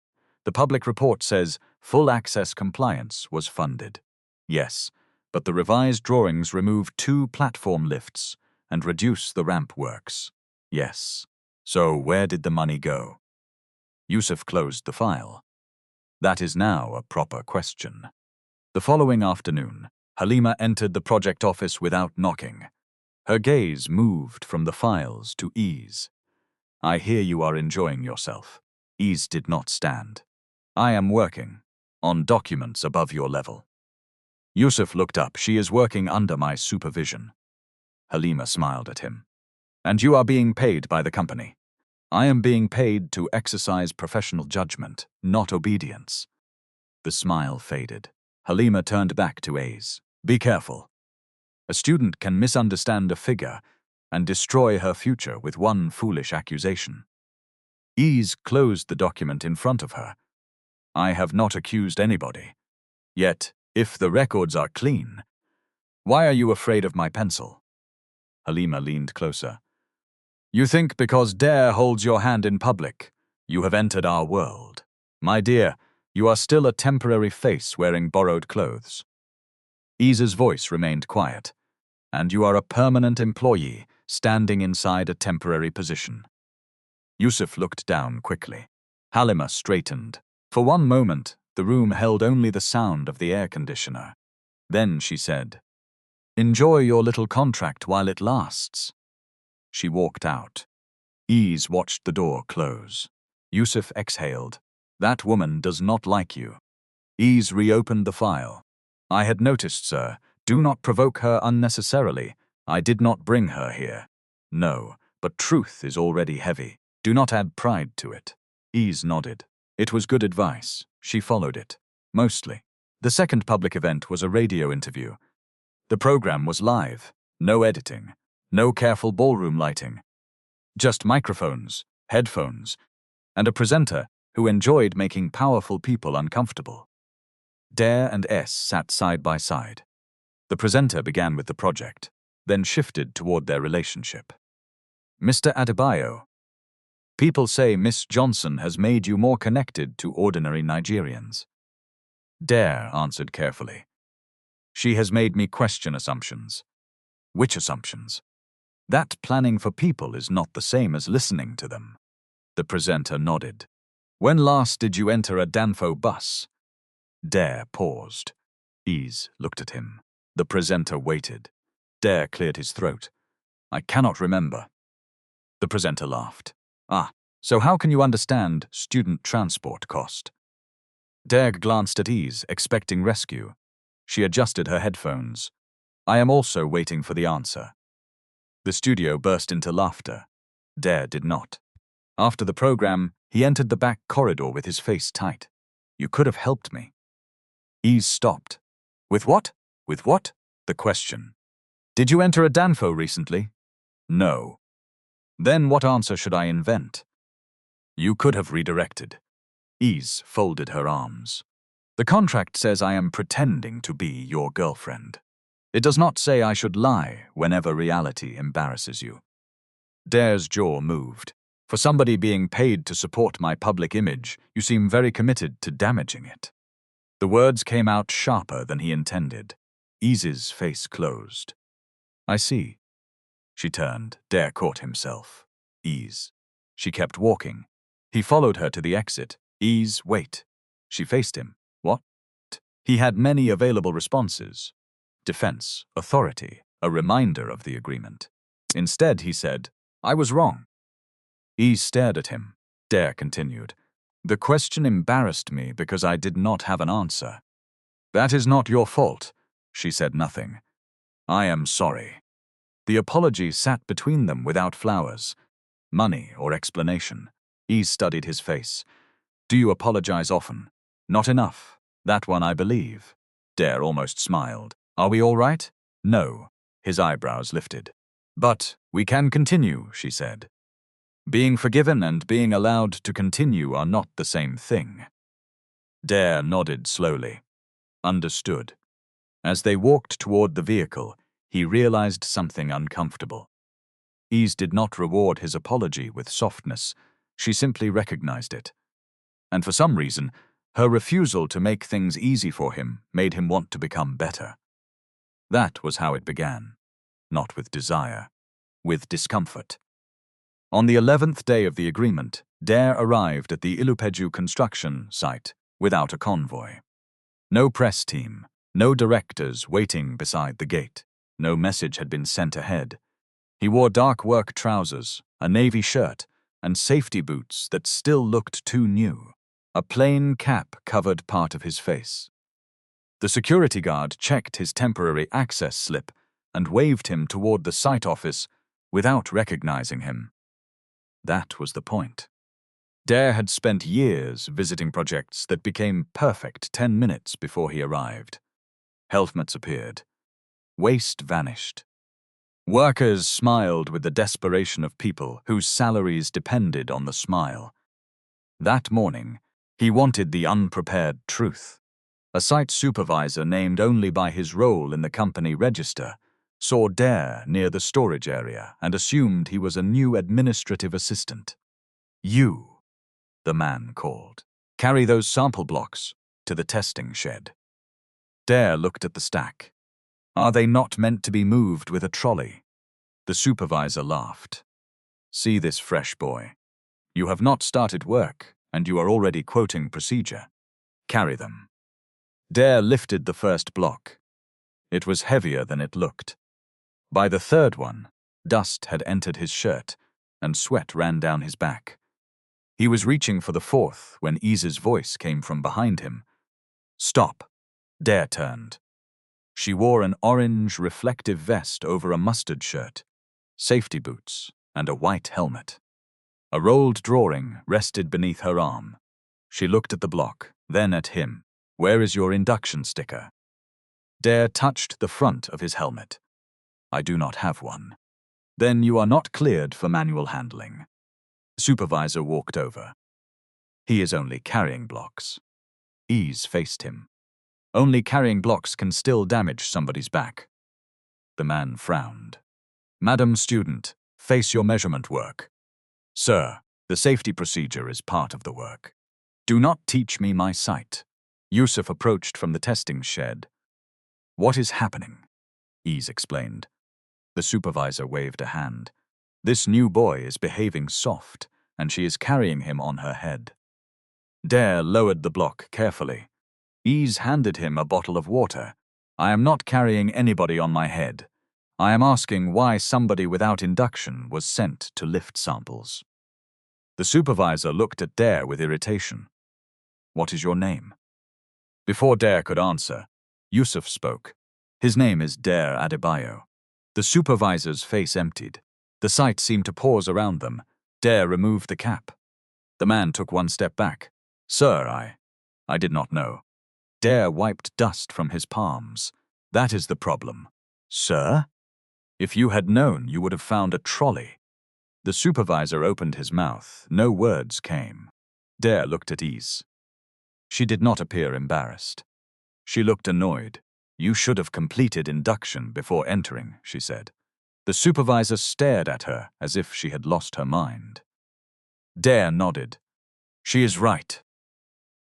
the public report says full access compliance was funded. Yes, but the revised drawings remove 2 platform lifts and reduce the ramp works. Yes. So where did the money go? Yusuf closed the file. That is now a proper question. The following afternoon, Halima entered the project office without knocking. Her gaze moved from the files to Ese. I hear you are enjoying yourself. Ese did not stand. I am working on documents above your level. Yusuf looked up. She is working under my supervision. Halima smiled at him. And you are being paid by the company. I am being paid to exercise professional judgment, not obedience. The smile faded. Halima turned back to Ese. Be careful. A student can misunderstand a figure and destroy her future with one foolish accusation. Ese closed the document in front of her. I have not accused anybody. Yet, if the records are clean, why are you afraid of my pencil? Halima leaned closer. You think because Dare holds your hand in public, you have entered our world. My dear, you are still a temporary face wearing borrowed clothes. Ese's voice remained quiet. And you are a permanent employee, standing inside a temporary position. Yusuf looked down quickly. Halima straightened. For one moment, the room held only the sound of the air conditioner. Then she said, "Enjoy your little contract while it lasts." She walked out. Ese watched the door close. Yusuf exhaled. That woman does not like you. Ese reopened the file. I had noticed, sir. Do not provoke her unnecessarily. I did not bring her here. No, but truth is already heavy. Do not add pride to it. Ese nodded. It was good advice. She followed it. Mostly. The second public event was a radio interview. The program was live. No editing. No careful ballroom lighting. Just microphones, headphones, and a presenter who enjoyed making powerful people uncomfortable. Dare and S sat side by side. The presenter began with the project, then shifted toward their relationship. Mr. Adebayo, people say Miss Johnson has made you more connected to ordinary Nigerians. Dare answered carefully. She has made me question assumptions. Which assumptions? That planning for people is not the same as listening to them. The presenter nodded. When last did you enter a Danfo bus? Dare paused. Ese looked at him. The presenter waited. Dare cleared his throat. I cannot remember. The presenter laughed. Ah, so how can you understand student transport cost? Dare glanced at Ese, expecting rescue. She adjusted her headphones. I am also waiting for the answer. The studio burst into laughter. Dare did not. After the program, he entered the back corridor with his face tight. You could have helped me. Ese stopped. With what? With what? The question. Did you enter a Danfo recently? No. Then what answer should I invent? You could have redirected. Ese folded her arms. The contract says I am pretending to be your girlfriend. It does not say I should lie whenever reality embarrasses you. Dare's jaw moved. For somebody being paid to support my public image, you seem very committed to damaging it. The words came out sharper than he intended. Ese's face closed. I see. She turned. Dare caught himself. Ese. She kept walking. He followed her to the exit. Ese, wait. She faced him. What? He had many available responses. Defense, authority, a reminder of the agreement. Instead, he said, I was wrong. Ese stared at him. Dare continued. The question embarrassed me because I did not have an answer. That is not your fault. She said nothing. I am sorry. The apology sat between them without flowers, money, or explanation. Ese studied his face. Do you apologize often? Not enough. That one I believe. Dare almost smiled. Are we all right? No. His eyebrows lifted. But we can continue, she said. Being forgiven and being allowed to continue are not the same thing. Dare nodded slowly. Understood. As they walked toward the vehicle, he realized something uncomfortable. Ese did not reward his apology with softness. She simply recognized it. And for some reason, her refusal to make things easy for him made him want to become better. That was how it began. Not with desire, with discomfort. On the 11th day of the agreement, Dare arrived at the Ilupeju construction site without a convoy. No press team, no directors waiting beside the gate. No message had been sent ahead. He wore dark work trousers, a navy shirt, and safety boots that still looked too new. A plain cap covered part of his face. The security guard checked his temporary access slip and waved him toward the site office without recognizing him. That was the point. Dare had spent years visiting projects that became perfect 10 minutes before he arrived. Helmets appeared. Waste vanished. Workers smiled with the desperation of people whose salaries depended on the smile. That morning, he wanted the unprepared truth. A site supervisor named only by his role in the company register saw Dare near the storage area and assumed he was a new administrative assistant. You, the man called. Carry those sample blocks to the testing shed. Dare looked at the stack. Are they not meant to be moved with a trolley? The supervisor laughed. See this fresh boy. You have not started work, and you are already quoting procedure. Carry them. Dare lifted the first block. It was heavier than it looked. By the third one, dust had entered his shirt, and sweat ran down his back. He was reaching for the fourth when Ese's voice came from behind him. Stop. Dare turned. She wore an orange, reflective vest over a mustard shirt, safety boots, and a white helmet. A rolled drawing rested beneath her arm. She looked at the block, then at him. Where is your induction sticker? Dare touched the front of his helmet. I do not have one. Then you are not cleared for manual handling. The supervisor walked over. He is only carrying blocks. Ese faced him. Only carrying blocks can still damage somebody's back. The man frowned. Madam student, face your measurement work. Sir, the safety procedure is part of the work. Do not teach me my sight. Yusuf approached from the testing shed. What is happening? Ese explained. The supervisor waved a hand. This new boy is behaving soft, and she is carrying him on her head. Dare lowered the block carefully. Ese handed him a bottle of water. I am not carrying anybody on my head. I am asking why somebody without induction was sent to lift samples. The supervisor looked at Dare with irritation. What is your name? Before Dare could answer, Yusuf spoke. His name is Dare Adebayo. The supervisor's face emptied. The sight seemed to pause around them. Dare removed the cap. The man took one step back. Sir, I did not know. Dare wiped dust from his palms. That is the problem. Sir? If you had known, you would have found a trolley. The supervisor opened his mouth. No words came. Dare looked at Ese. She did not appear embarrassed. She looked annoyed. You should have completed induction before entering, she said. The supervisor stared at her as if she had lost her mind. Dare nodded. She is right.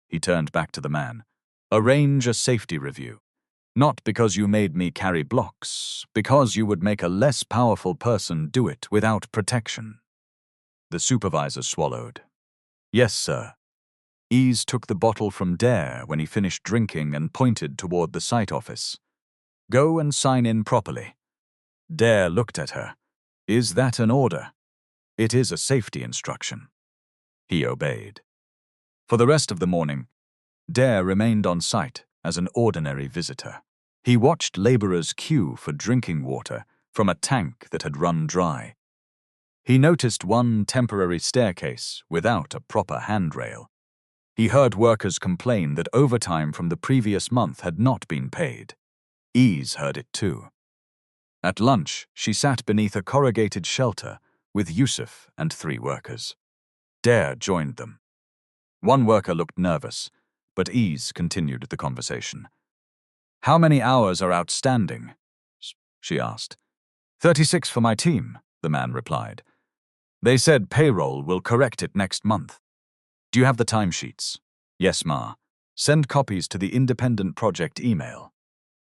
He turned back to the man. Arrange a safety review. Not because you made me carry blocks, because you would make a less powerful person do it without protection. The supervisor swallowed. Yes, sir. Ese took the bottle from Dare when he finished drinking and pointed toward the site office. Go and sign in properly. Dare looked at her. Is that an order? It is a safety instruction. He obeyed. For the rest of the morning, Dare remained on site as an ordinary visitor. He watched laborers queue for drinking water from a tank that had run dry. He noticed one temporary staircase without a proper handrail. He heard workers complain that overtime from the previous month had not been paid. Ese heard it too. At lunch, she sat beneath a corrugated shelter with Yusuf and 3 workers. Dare joined them. One worker looked nervous, but Ese continued the conversation. How many hours are outstanding? She asked. 36 for my team, the man replied. They said payroll will correct it next month. Do you have the timesheets? Yes, Ma. Send copies to the independent project email.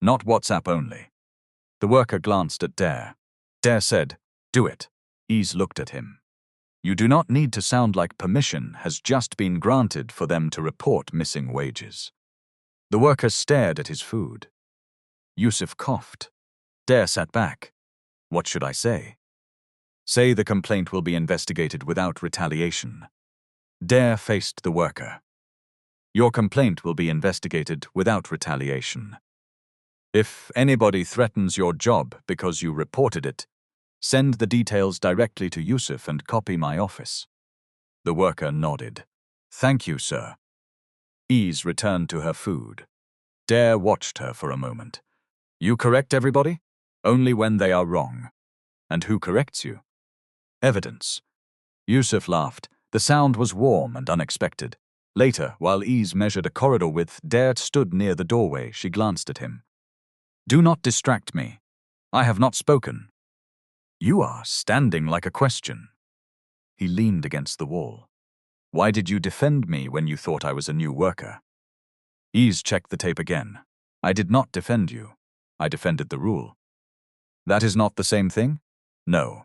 Not WhatsApp only. The worker glanced at Dare. Dare said, do it. Ese looked at him. You do not need to sound like permission has just been granted for them to report missing wages. The worker stared at his food. Yusuf coughed. Dare sat back. What should I say? Say the complaint will be investigated without retaliation. Dare faced the worker. Your complaint will be investigated without retaliation. If anybody threatens your job because you reported it, send the details directly to Yusuf and copy my office. The worker nodded. Thank you, sir. Ese returned to her food. Dare watched her for a moment. You correct everybody? Only when they are wrong. And who corrects you? Evidence. Yusuf laughed. The sound was warm and unexpected. Later, while Ese measured a corridor width, Dare stood near the doorway. She glanced at him. Do not distract me. I have not spoken. You are standing like a question. He leaned against the wall. Why did you defend me when you thought I was a new worker? Ese checked the tape again. I did not defend you. I defended the rule. That is not the same thing? No.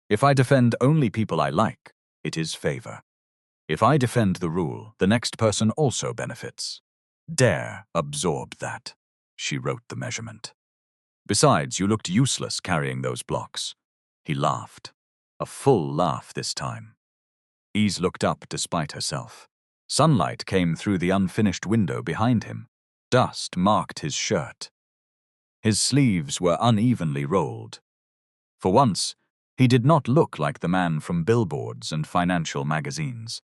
If I defend only people I like, it is favor. If I defend the rule, the next person also benefits. Dare absorb that. She wrote the measurement. Besides, you looked useless carrying those blocks. He laughed. A full laugh this time. Ese looked up despite herself. Sunlight came through the unfinished window behind him. Dust marked his shirt. His sleeves were unevenly rolled. For once, he did not look like the man from billboards and financial magazines.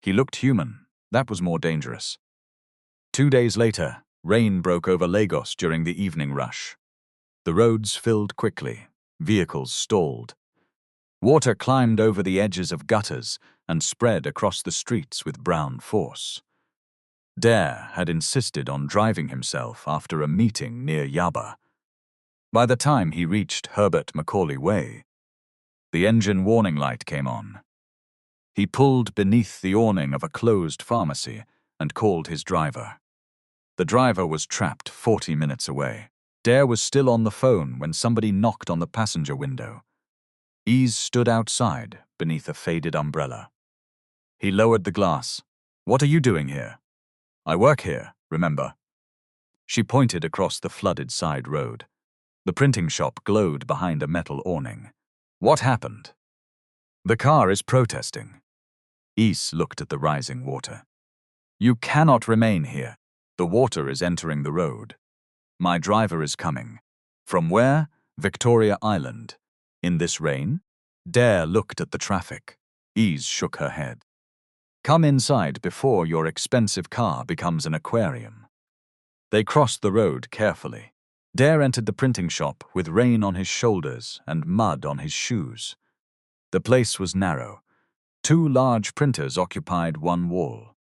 He looked human. That was more dangerous. 2 days later, rain broke over Lagos during the evening rush. The roads filled quickly. Vehicles stalled. Water climbed over the edges of gutters and spread across the streets with brown force. Dare had insisted on driving himself after a meeting near Yaba. By the time he reached Herbert Macaulay Way, the engine warning light came on. He pulled beneath the awning of a closed pharmacy and called his driver. The driver was trapped 40 minutes away. Dare was still on the phone when somebody knocked on the passenger window. Ese stood outside beneath a faded umbrella. He lowered the glass. "What are you doing here?" "I work here, remember." She pointed across the flooded side road. The printing shop glowed behind a metal awning. "What happened?" "The car is protesting." Ese looked at the rising water. "You cannot remain here. The water is entering the road. My driver is coming." "From where?" "Victoria Island." "In this rain?" Dare looked at the traffic. Ese shook her head. "Come inside before your expensive car becomes an aquarium." They crossed the road carefully. Dare entered the printing shop with rain on his shoulders and mud on his shoes. The place was narrow. 2 large printers occupied one wall.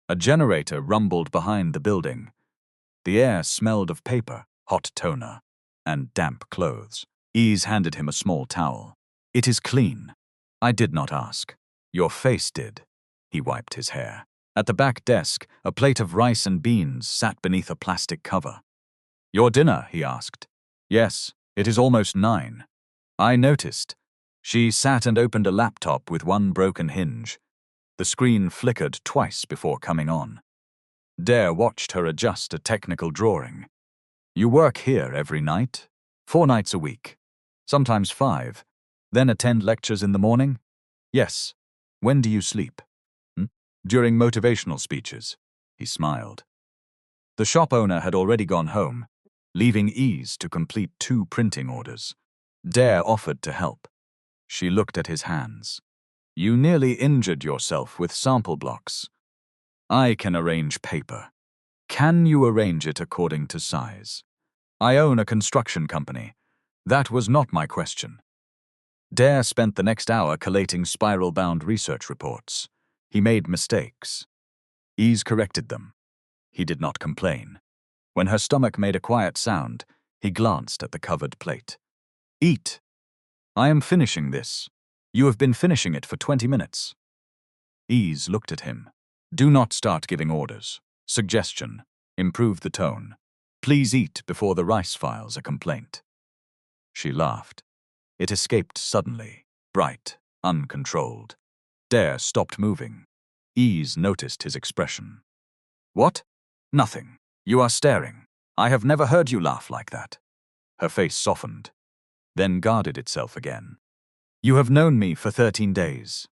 A generator rumbled behind the building. The air smelled of paper, hot toner, and damp clothes. Ese handed him a small towel. "It is clean." "I did not ask." "Your face did." He wiped his hair. At the back desk, a plate of rice and beans sat beneath a plastic cover. "Your dinner?" he asked. "Yes, it is almost 9. "I noticed." She sat and opened a laptop with one broken hinge. The screen flickered twice before coming on. Dare watched her adjust a technical drawing. "You work here every night?" 4 nights a week. Sometimes 5. Then attend lectures in the morning? "Yes." "When do you sleep?" "During motivational speeches." He smiled. The shop owner had already gone home, leaving Ese to complete 2 printing orders. Dare offered to help. She looked at his hands. "You nearly injured yourself with sample blocks." "I can arrange paper." "Can you arrange it according to size?" "I own a construction company." "That was not my question." Dare spent the next hour collating spiral-bound research reports. He made mistakes. Ese corrected them. He did not complain. When her stomach made a quiet sound, he glanced at the covered plate. "Eat." "I am finishing this." "You have been finishing it for 20 minutes. Ese looked at him. "Do not start giving orders." Suggestion. Improve the tone. "Please eat before the rice files a complaint." She laughed. It escaped suddenly, bright, uncontrolled. Dare stopped moving. Ese noticed his expression. "What?" "Nothing. You are staring. I have never heard you laugh like that." Her face softened, then guarded itself again. "You have known me for 13 days.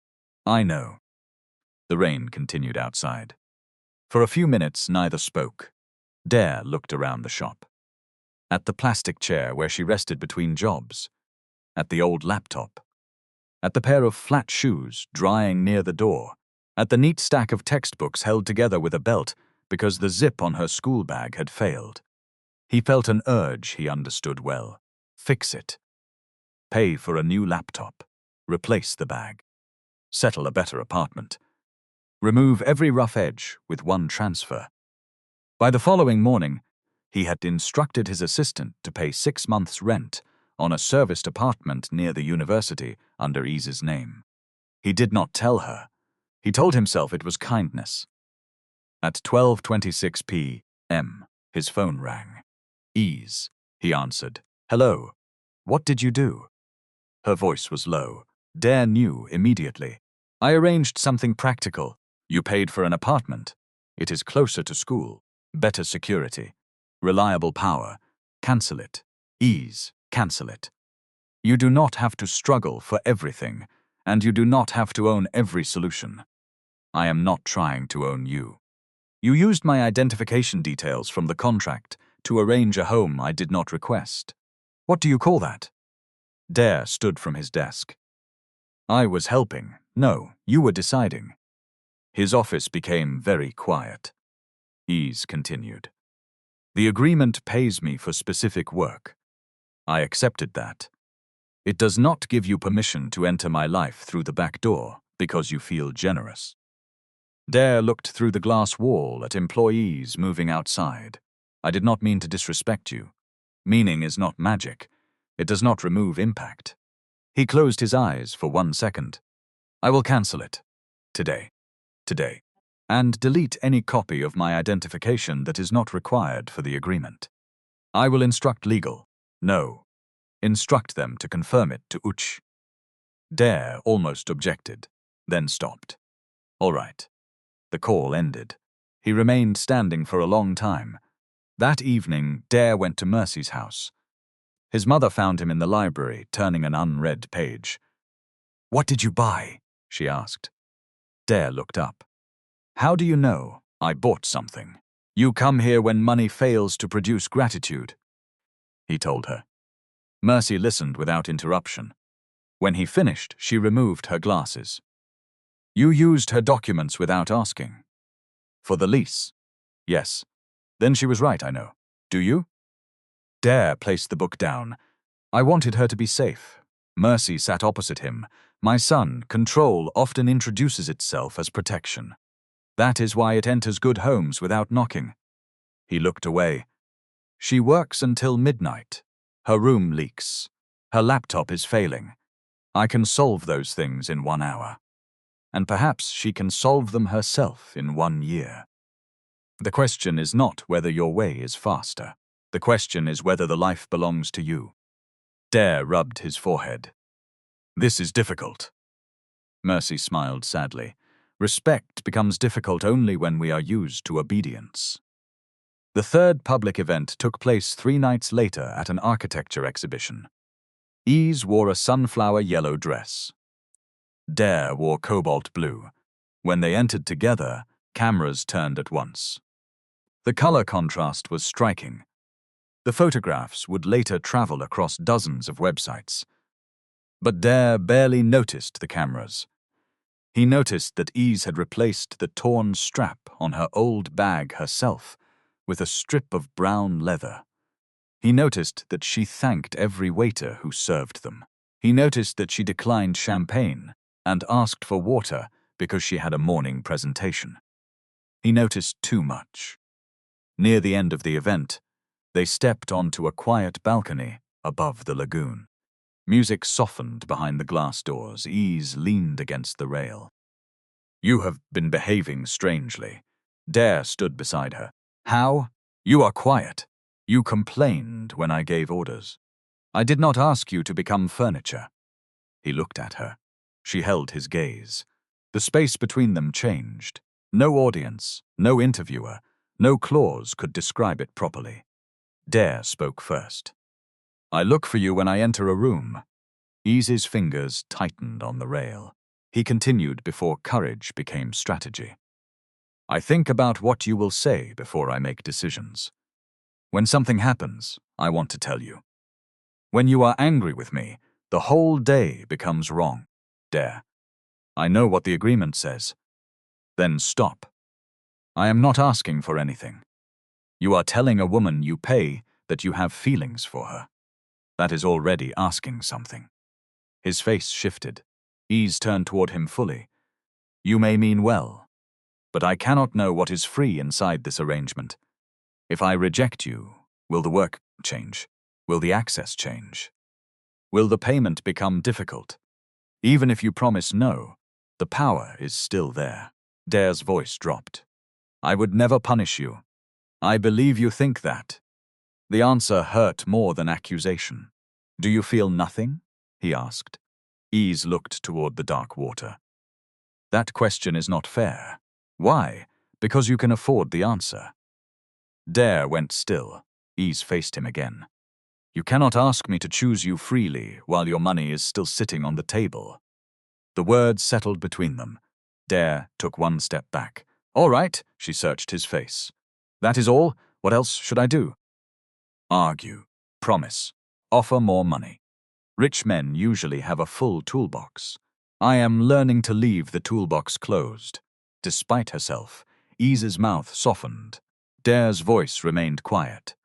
"I know." The rain continued outside. For a few minutes, neither spoke. Dare looked around the shop. At the plastic chair where she rested between jobs. At the old laptop. At the pair of flat shoes drying near the door. At the neat stack of textbooks held together with a belt because the zip on her school bag had failed. He felt an urge he understood well. Fix it. Pay for a new laptop. Replace the bag. Settle a better apartment. Remove every rough edge with one transfer. By the following morning, he had instructed his assistant to pay 6 months' rent on a serviced apartment near the university under Ese's name. He did not tell her. He told himself it was kindness. At 12:26 p.m., his phone rang. Ease, he answered. Hello. What did you do? Her voice was low. Dare knew immediately. I arranged something practical. You paid for an apartment. It is closer to school. Better security. Reliable power. Cancel it. Ease, cancel it. You do not have to struggle for everything, and you do not have to own every solution. I am not trying to own you. You used my identification details from the contract to arrange a home I did not request. What do you call that? Dare stood from his desk. I was helping. No, you were deciding. His office became very quiet. Ease continued. The agreement pays me for specific work. I accepted that. It does not give you permission to enter my life through the back door because you feel generous. Dare looked through the glass wall at employees moving outside. I did not mean to disrespect you. Meaning is not magic. It does not remove impact. He closed his eyes for 1 second. I will cancel it. Today. Today. And delete any copy of my identification that is not required for the agreement. I will instruct legal. No. Instruct them to confirm it to Uch. Dare almost objected, then stopped. All right. The call ended. He remained standing for a long time. That evening, Dare went to Mercy's house. His mother found him in the library, turning an unread page. What did you buy? She asked. Dare looked up. How do you know? I bought something. You come here when money fails to produce gratitude, he told her. Mercy listened without interruption. When he finished, she removed her glasses. You used her documents without asking. For the lease? Yes. Then she was right, I know. Do you? Dare placed the book down. I wanted her to be safe. Mercy sat opposite him. My son, control often introduces itself as protection. That is why it enters good homes without knocking. He looked away. She works until midnight. Her room leaks. Her laptop is failing. I can solve those things in 1 hour. And perhaps she can solve them herself in 1 year. The question is not whether your way is faster. The question is whether the life belongs to you. Dare rubbed his forehead. This is difficult. Mercy smiled sadly. Respect becomes difficult only when we are used to obedience. The third public event took place 3 nights later at an architecture exhibition. Ease wore a sunflower yellow dress. Dare wore cobalt blue. When they entered together, cameras turned at once. The color contrast was striking. The photographs would later travel across dozens of websites. But Dare barely noticed the cameras. He noticed that Ease had replaced the torn strap on her old bag herself with a strip of brown leather. He noticed that she thanked every waiter who served them. He noticed that she declined champagne and asked for water because she had a morning presentation. He noticed too much. Near the end of the event, they stepped onto a quiet balcony above the lagoon. Music softened behind the glass doors. Ease leaned against the rail. You have been behaving strangely. Dare stood beside her. How? You are quiet. You complained when I gave orders. I did not ask you to become furniture. He looked at her. She held his gaze. The space between them changed. No audience, no interviewer, no clause could describe it properly. Dare spoke first. I look for you when I enter a room. Ease's fingers tightened on the rail. He continued before courage became strategy. I think about what you will say before I make decisions. When something happens, I want to tell you. When you are angry with me, the whole day becomes wrong. Dare. I know what the agreement says. Then stop. I am not asking for anything. You are telling a woman you pay that you have feelings for her. That is already asking something. His face shifted. Ease turned toward him fully. You may mean well, but I cannot know what is free inside this arrangement. If I reject you, will the work change? Will the access change? Will the payment become difficult? Even if you promise no, the power is still there. Dare's voice dropped. I would never punish you. I believe you think that. The answer hurt more than accusation. "Do you feel nothing?" he asked. Ese looked toward the dark water. "That question is not fair." "Why?" "Because you can afford the answer." Dare went still. Ese faced him again. "You cannot ask me to choose you freely while your money is still sitting on the table." The words settled between them. Dare took one step back. "All right," she searched his face. "That is all? What else should I do?" "Argue. Promise. Offer more money. Rich men usually have a full toolbox. I am learning to leave the toolbox closed." Despite herself, Ese's mouth softened. Dare's voice remained quiet.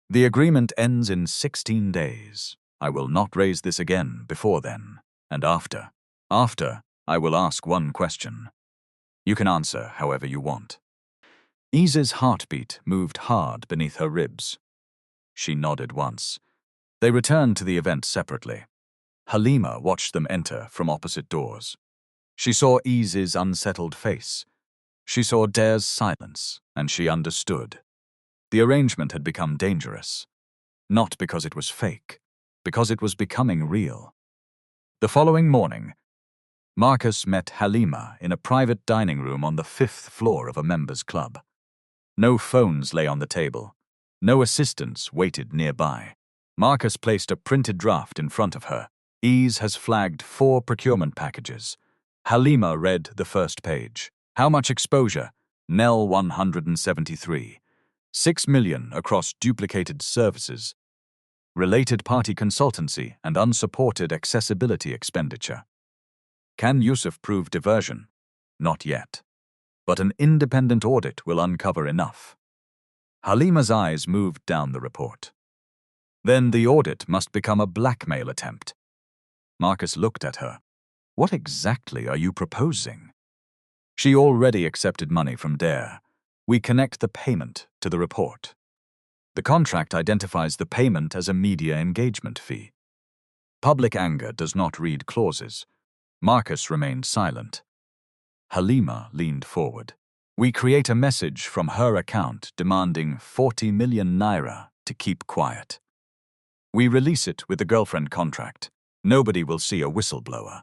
"The agreement ends in 16 days. I will not raise this again before then. And after. After, I will ask one question. You can answer however you want." Ese's heartbeat moved hard beneath her ribs. She nodded once. They returned to the event separately. Halima watched them enter from opposite doors. She saw Ese's unsettled face. She saw Dare's silence, and she understood. The arrangement had become dangerous. Not because it was fake, because it was becoming real. The following morning, Marcus met Halima in a private dining room on the 5th floor of a members' club. No phones lay on the table. No assistants waited nearby. Marcus placed a printed draft in front of her. "Ese has flagged 4 procurement packages." Halima read the first page. "How much exposure?" Nell 173. 6 million across duplicated services, related party consultancy and unsupported accessibility expenditure. Can Yusuf prove diversion? Not yet. But an independent audit will uncover enough. Halima's eyes moved down the report. Then the audit must become a blackmail attempt. Marcus looked at her. "What exactly are you proposing?" "She already accepted money from Dare. We connect the payment to the report. The contract identifies the payment as a media engagement fee. Public anger does not read clauses." Marcus remained silent. Halima leaned forward. "We create a message from her account demanding 40 million naira to keep quiet. We release it with the girlfriend contract. Nobody will see a whistleblower.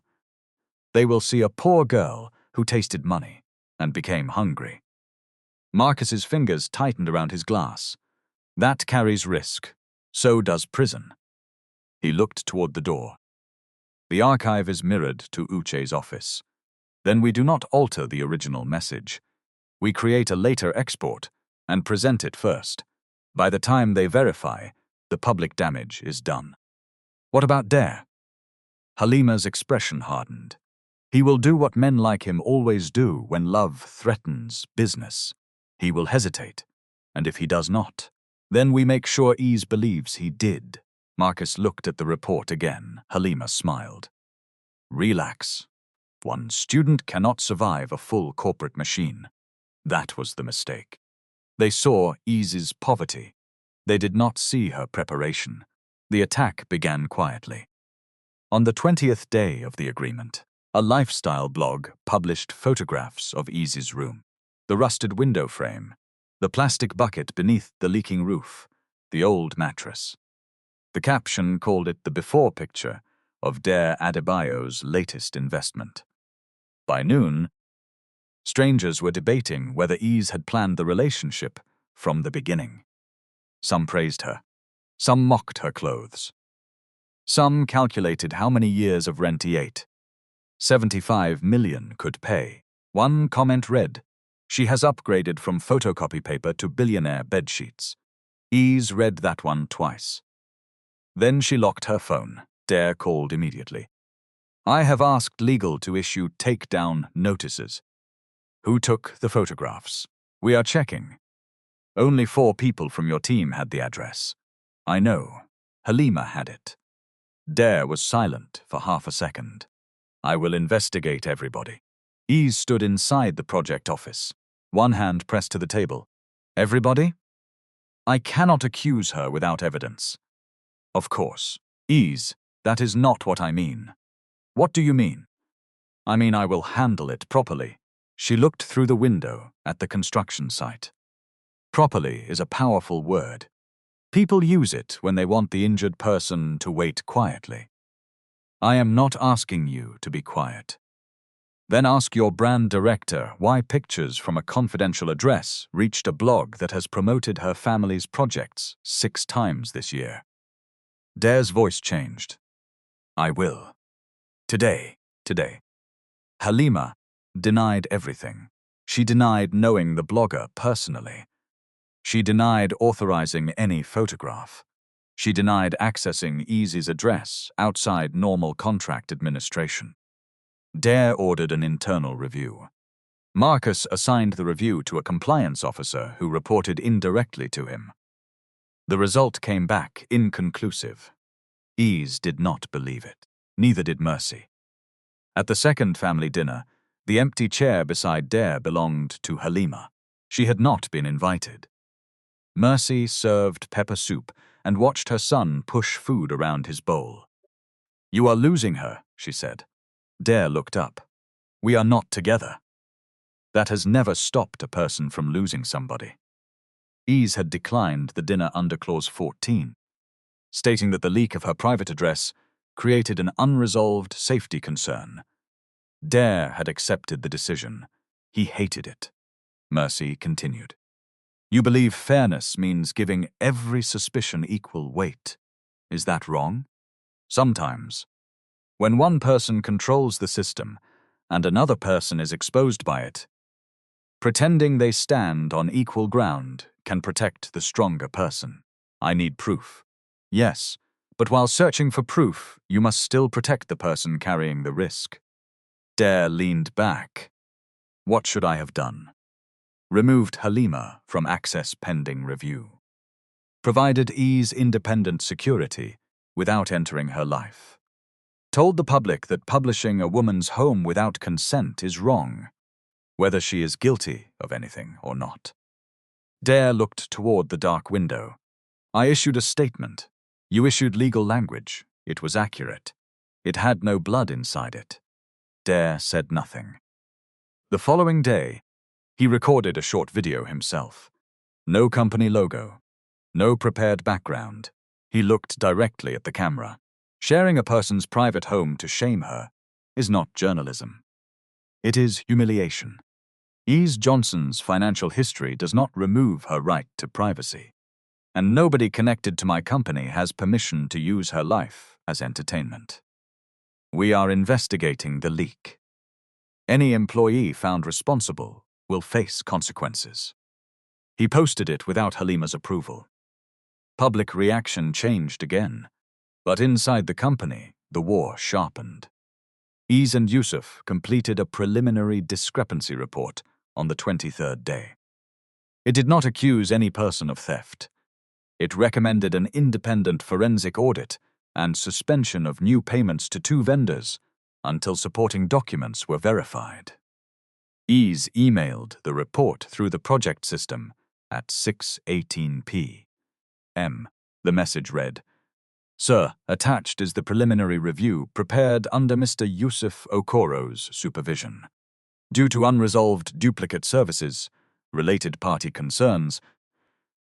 They will see a poor girl who tasted money and became hungry." Marcus's fingers tightened around his glass. "That carries risk. So does prison." He looked toward the door. "The archive is mirrored to Uche's office. Then we do not alter the original message. We create a later export and present it first. By the time they verify, the public damage is done." "What about Dare?" Halima's expression hardened. "He will do what men like him always do when love threatens business. He will hesitate. And if he does not, then we make sure Ese believes he did." Marcus looked at the report again. Halima smiled. "Relax. One student cannot survive a full corporate machine." That was the mistake. They saw Ese's poverty. They did not see her preparation. The attack began quietly. On the 20th day of the agreement, a lifestyle blog published photographs of Ese's room. The rusted window frame, the plastic bucket beneath the leaking roof, the old mattress. The caption called it the before picture of Dare Adebayo's latest investment. By noon, strangers were debating whether Ese had planned the relationship from the beginning. Some praised her. Some mocked her clothes. Some calculated how many years of rent he ate. 75 million could pay. One comment read, "She has upgraded from photocopy paper to Billionaire bedsheets." Ese read that one twice. Then she locked her phone. Dare called immediately. "I have asked legal to issue takedown notices." "Who took the photographs?" "We are checking. Only 4 people from your team had the address." "I know. Halima had it." Dare was silent for half a second. "I will investigate everybody." Ese stood inside the project office, one hand pressed to the table. "Everybody?" "I cannot accuse her without evidence." "Of course. Ese, that is not what I mean." "What do you mean?" "I mean I will handle it properly." She looked through the window at the construction site. Properly is a powerful word. People use it when they want the injured person to wait quietly. I am not asking you to be quiet. Then ask your brand director why pictures from a confidential address reached a blog that has promoted her family's projects 6 times this year. Dare's voice changed. I will. Today. Halima denied everything. She denied knowing the blogger personally. She denied authorizing any photograph. She denied accessing Ese's address outside normal contract administration. Dare ordered an internal review. Marcus assigned the review to a compliance officer who reported indirectly to him. The result came back inconclusive. Ese did not believe it. Neither did Mercy. At the second family dinner, the empty chair beside Dare belonged to Halima. She had not been invited. Mercy served pepper soup and watched her son push food around his bowl. You are losing her, she said. Dare looked up. We are not together. That has never stopped a person from losing somebody. Ese had declined the dinner under Clause 14, stating that the leak of her private address created an unresolved safety concern. Dare had accepted the decision. He hated it. Mercy continued. You believe fairness means giving every suspicion equal weight. Is that wrong? Sometimes. When one person controls the system and another person is exposed by it, pretending they stand on equal ground can protect the stronger person. I need proof. Yes, but while searching for proof, you must still protect the person carrying the risk. Dare leaned back. What should I have done? Removed Halima from access pending review. Provided Ese independent security without entering her life. Told the public that publishing a woman's home without consent is wrong, whether she is guilty of anything or not. Dare looked toward the dark window. I issued a statement. You issued legal language. It was accurate. It had no blood inside it. Dare said nothing. The following day, he recorded a short video himself. No company logo. No prepared background. He looked directly at the camera. Sharing a person's private home to shame her is not journalism. It is humiliation. Ese Johnson's financial history does not remove her right to privacy, and nobody connected to my company has permission to use her life as entertainment. We are investigating the leak. Any employee found responsible will face consequences. He posted it without Halima's approval. Public reaction changed again, but inside the company, the war sharpened. Ese and Yusuf completed a preliminary discrepancy report on the 23rd day. It did not accuse any person of theft. It recommended an independent forensic audit and suspension of new payments to 2 vendors until supporting documents were verified. Ese emailed the report through the project system at 6:18 p.m. The message read, Sir, attached is the preliminary review prepared under Mr. Yusuf Okoro's supervision. Due to unresolved duplicate services, related party concerns,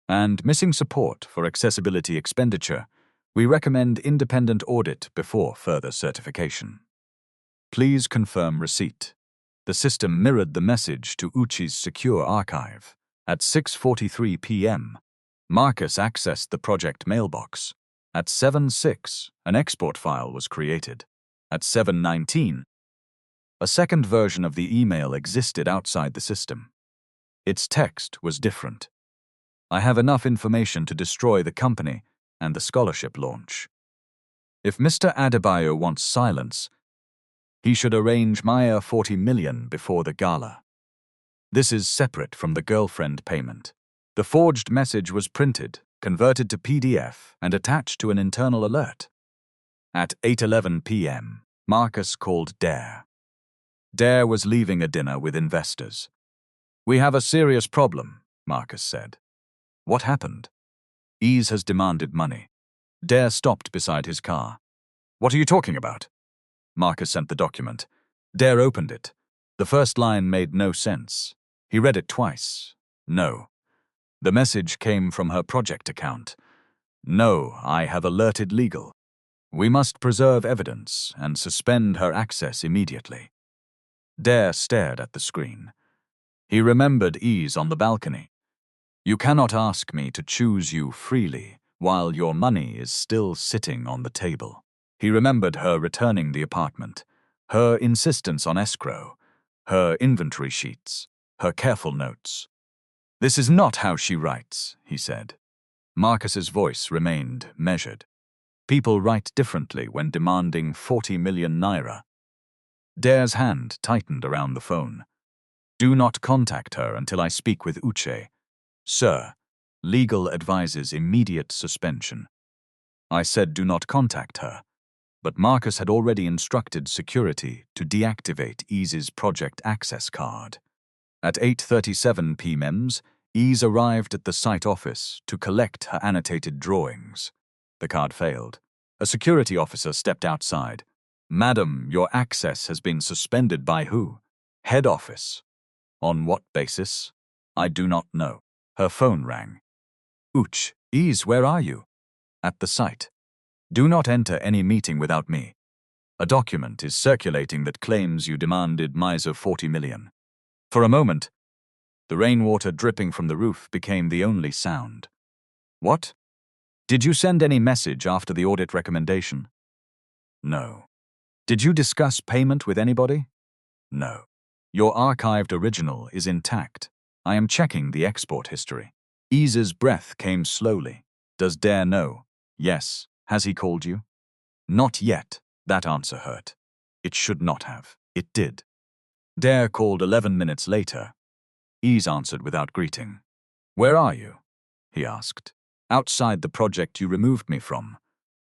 and missing support for accessibility expenditure, we recommend independent audit before further certification. Please confirm receipt. The system mirrored the message to Uchi's secure archive. At 6:43 p.m., Marcus accessed the project mailbox. At 7:06, an export file was created. At 7:19, a second version of the email existed outside the system. Its text was different. I have enough information to destroy the company and the scholarship launch. If Mr. Adebayo wants silence, he should arrange Maya 40 million before the gala. This is separate from the girlfriend payment. The forged message was printed, converted to PDF, and attached to an internal alert. At 8:11 p.m., Marcus called Dare. Dare was leaving a dinner with investors. We have a serious problem, Marcus said. What happened? Ese has demanded money. Dare stopped beside his car. What are you talking about? Marcus sent the document. Dare opened it. The first line made no sense. He read it twice. No. The message came from her project account. No, I have alerted legal. We must preserve evidence and suspend her access immediately. Dare stared at the screen. He remembered Ese on the balcony. You cannot ask me to choose you freely while your money is still sitting on the table. He remembered her returning the apartment, her insistence on escrow, her inventory sheets, her careful notes. This is not how she writes, he said. Marcus's voice remained measured. People write differently when demanding 40 million naira. Dare's hand tightened around the phone. Do not contact her until I speak with Uche. Sir, legal advises immediate suspension. I said do not contact her, but Marcus had already instructed security to deactivate Ese's project access card. At 8:37 p.m, Ese arrived at the site office to collect her annotated drawings. The card failed. A security officer stepped outside. Madam, your access has been suspended by who? Head office. On what basis? I do not know. Her phone rang. Ese, where are you? At the site. Do not enter any meeting without me. A document is circulating that claims you demanded Miser 40 million. For a moment, the rainwater dripping from the roof became the only sound. What? Did you send any message after the audit recommendation? No. Did you discuss payment with anybody? No. Your archived original is intact. I am checking the export history. Ese's breath came slowly. Does Dare know? Yes. Has he called you? Not yet. That answer hurt. It should not have. It did. Dare called 11 minutes later. Ese answered without greeting. Where are you? He asked. Outside the project you removed me from.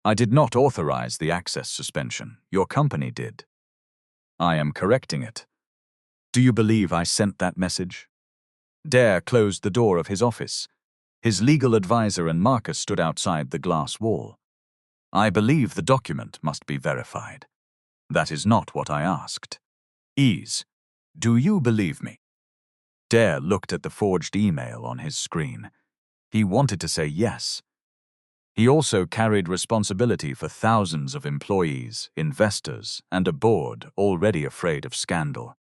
I did not authorize the access suspension. Your company did. I am correcting it. Do you believe I sent that message? Dare closed the door of his office. His legal advisor and Marcus stood outside the glass wall. I believe the document must be verified. That is not what I asked. Ese, do you believe me? Dare looked at the forged email on his screen. He wanted to say yes. He also carried responsibility for thousands of employees, investors, and a board already afraid of scandal.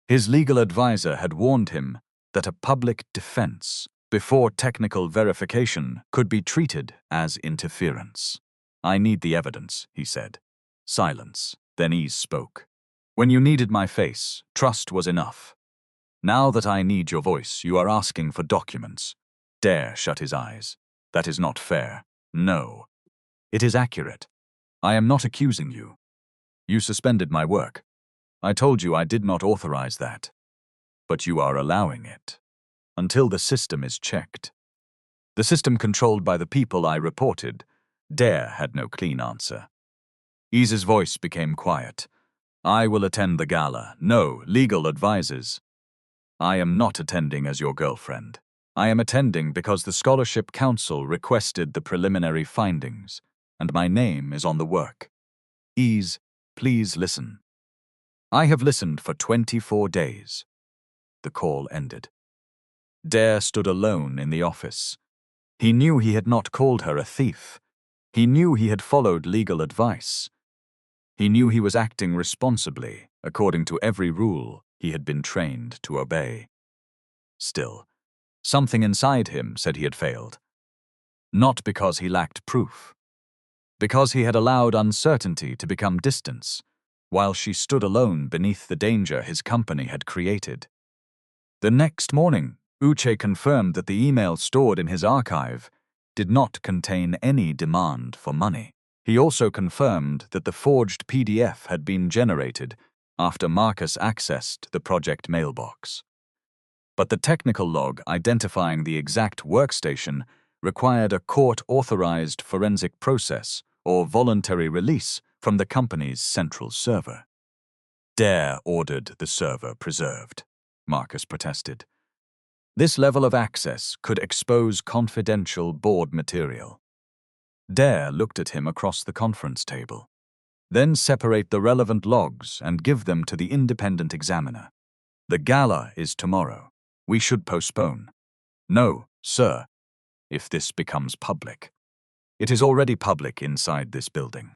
His legal advisor had warned him that a public defense before technical verification could be treated as interference. I need the evidence, he said. Silence. Then Ese spoke. When you needed my face, trust was enough. Now that I need your voice, you are asking for documents. Dare shut his eyes. That is not fair. No. It is accurate. I am not accusing you. You suspended my work. I told you I did not authorize that. But you are allowing it. Until the system is checked. The system controlled by the people I reported. Dare had no clean answer. Ese's voice became quiet. I will attend the gala. No, legal advisors. I am not attending as your girlfriend. I am attending because the Scholarship Council requested the preliminary findings, and my name is on the work. Ese, please listen. I have listened for 24 days. The call ended. Dare stood alone in the office. He knew he had not called her a thief. He knew he had followed legal advice. He knew he was acting responsibly, according to every rule he had been trained to obey. Still, something inside him said he had failed. Not because he lacked proof. Because he had allowed uncertainty to become distance, while she stood alone beneath the danger his company had created. The next morning, Uche confirmed that the email stored in his archive did not contain any demand for money. He also confirmed that the forged PDF had been generated after Marcus accessed the project mailbox. But the technical log identifying the exact workstation required a court-authorized forensic process or voluntary release from the company's central server. Dare ordered the server preserved, Marcus protested. This level of access could expose confidential board material. Dare looked at him across the conference table. Then separate the relevant logs and give them to the independent examiner. The gala is tomorrow. We should postpone. No, sir, if this becomes public. It is already public inside this building.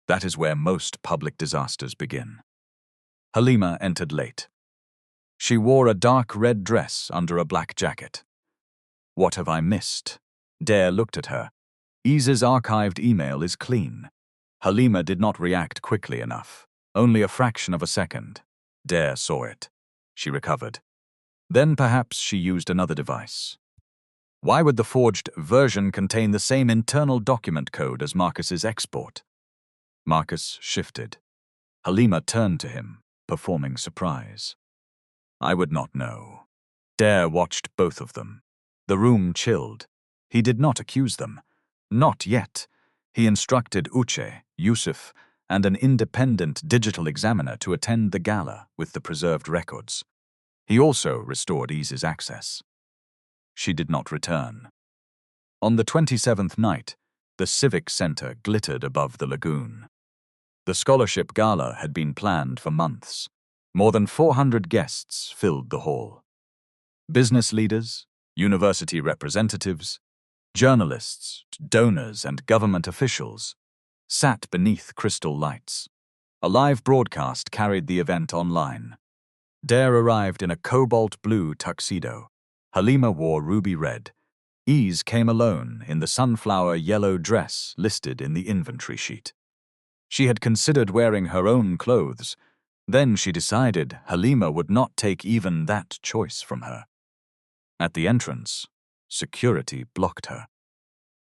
That is where most public disasters begin. Halima entered late. She wore a dark red dress under a black jacket. What have I missed? Dare looked at her. Ese's archived email is clean. Halima did not react quickly enough. Only a fraction of a second. Dare saw it. She recovered. Then perhaps she used another device. Why would the forged version contain the same internal document code as Marcus's export? Marcus shifted. Halima turned to him, performing surprise. I would not know. Dare watched both of them. The room chilled. He did not accuse them. Not yet. He instructed Uche, Yusuf, and an independent digital examiner to attend the gala with the preserved records. He also restored Ese's access. She did not return. On the 27th night, the Civic Center glittered above the lagoon. The scholarship gala had been planned for months. More than 400 guests filled the hall. Business leaders, university representatives, journalists, donors, and government officials sat beneath crystal lights. A live broadcast carried the event online. Dare arrived in a cobalt blue tuxedo. Halima wore ruby red. Ese came alone in the sunflower yellow dress listed in the inventory sheet. She had considered wearing her own clothes. Then she decided Halima would not take even that choice from her. At the entrance, security blocked her.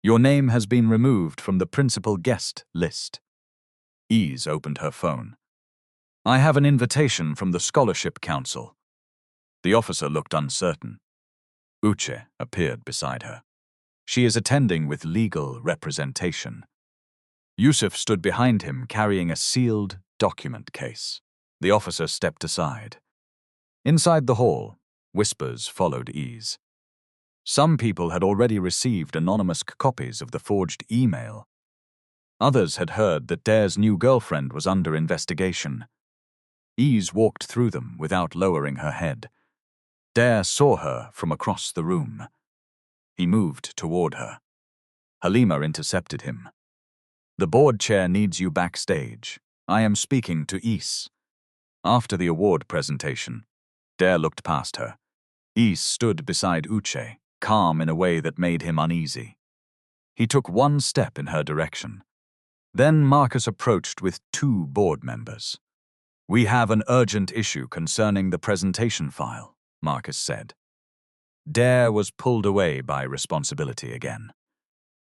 Your name has been removed from the principal guest list. Ese opened her phone. I have an invitation from the Scholarship Council. The officer looked uncertain. Uche appeared beside her. She is attending with legal representation. Yusuf stood behind him carrying a sealed document case. The officer stepped aside. Inside the hall, whispers followed Ese. Some people had already received anonymous copies of the forged email. Others had heard that Dare's new girlfriend was under investigation. Ese walked through them without lowering her head. Dare saw her from across the room. He moved toward her. Halima intercepted him. The board chair needs you backstage. I am speaking to Ese. After the award presentation, Dare looked past her. Ese stood beside Uche, calm in a way that made him uneasy. He took one step in her direction. Then Marcus approached with 2 board members. We have an urgent issue concerning the presentation file, Marcus said. Dare was pulled away by responsibility again.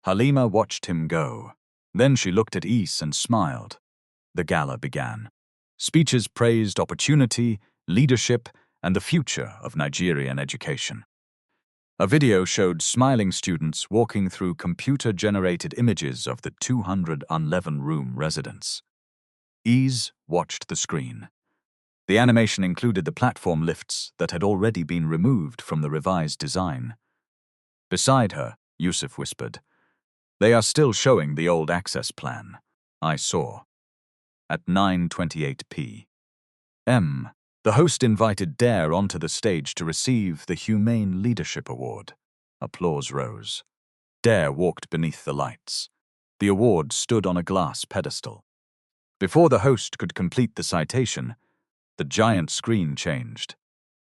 Halima watched him go. Then she looked at Ese and smiled. The gala began. Speeches praised opportunity, leadership, and the future of Nigerian education. A video showed smiling students walking through computer-generated images of the 211-room residence. Ese watched the screen. The animation included the platform lifts that had already been removed from the revised design. Beside her, Yusuf whispered, They are still showing the old access plan. I saw. At 9:28 p.m., the host invited Dare onto the stage to receive the Humane Leadership Award. Applause rose. Dare walked beneath the lights. The award stood on a glass pedestal. Before the host could complete the citation, the giant screen changed.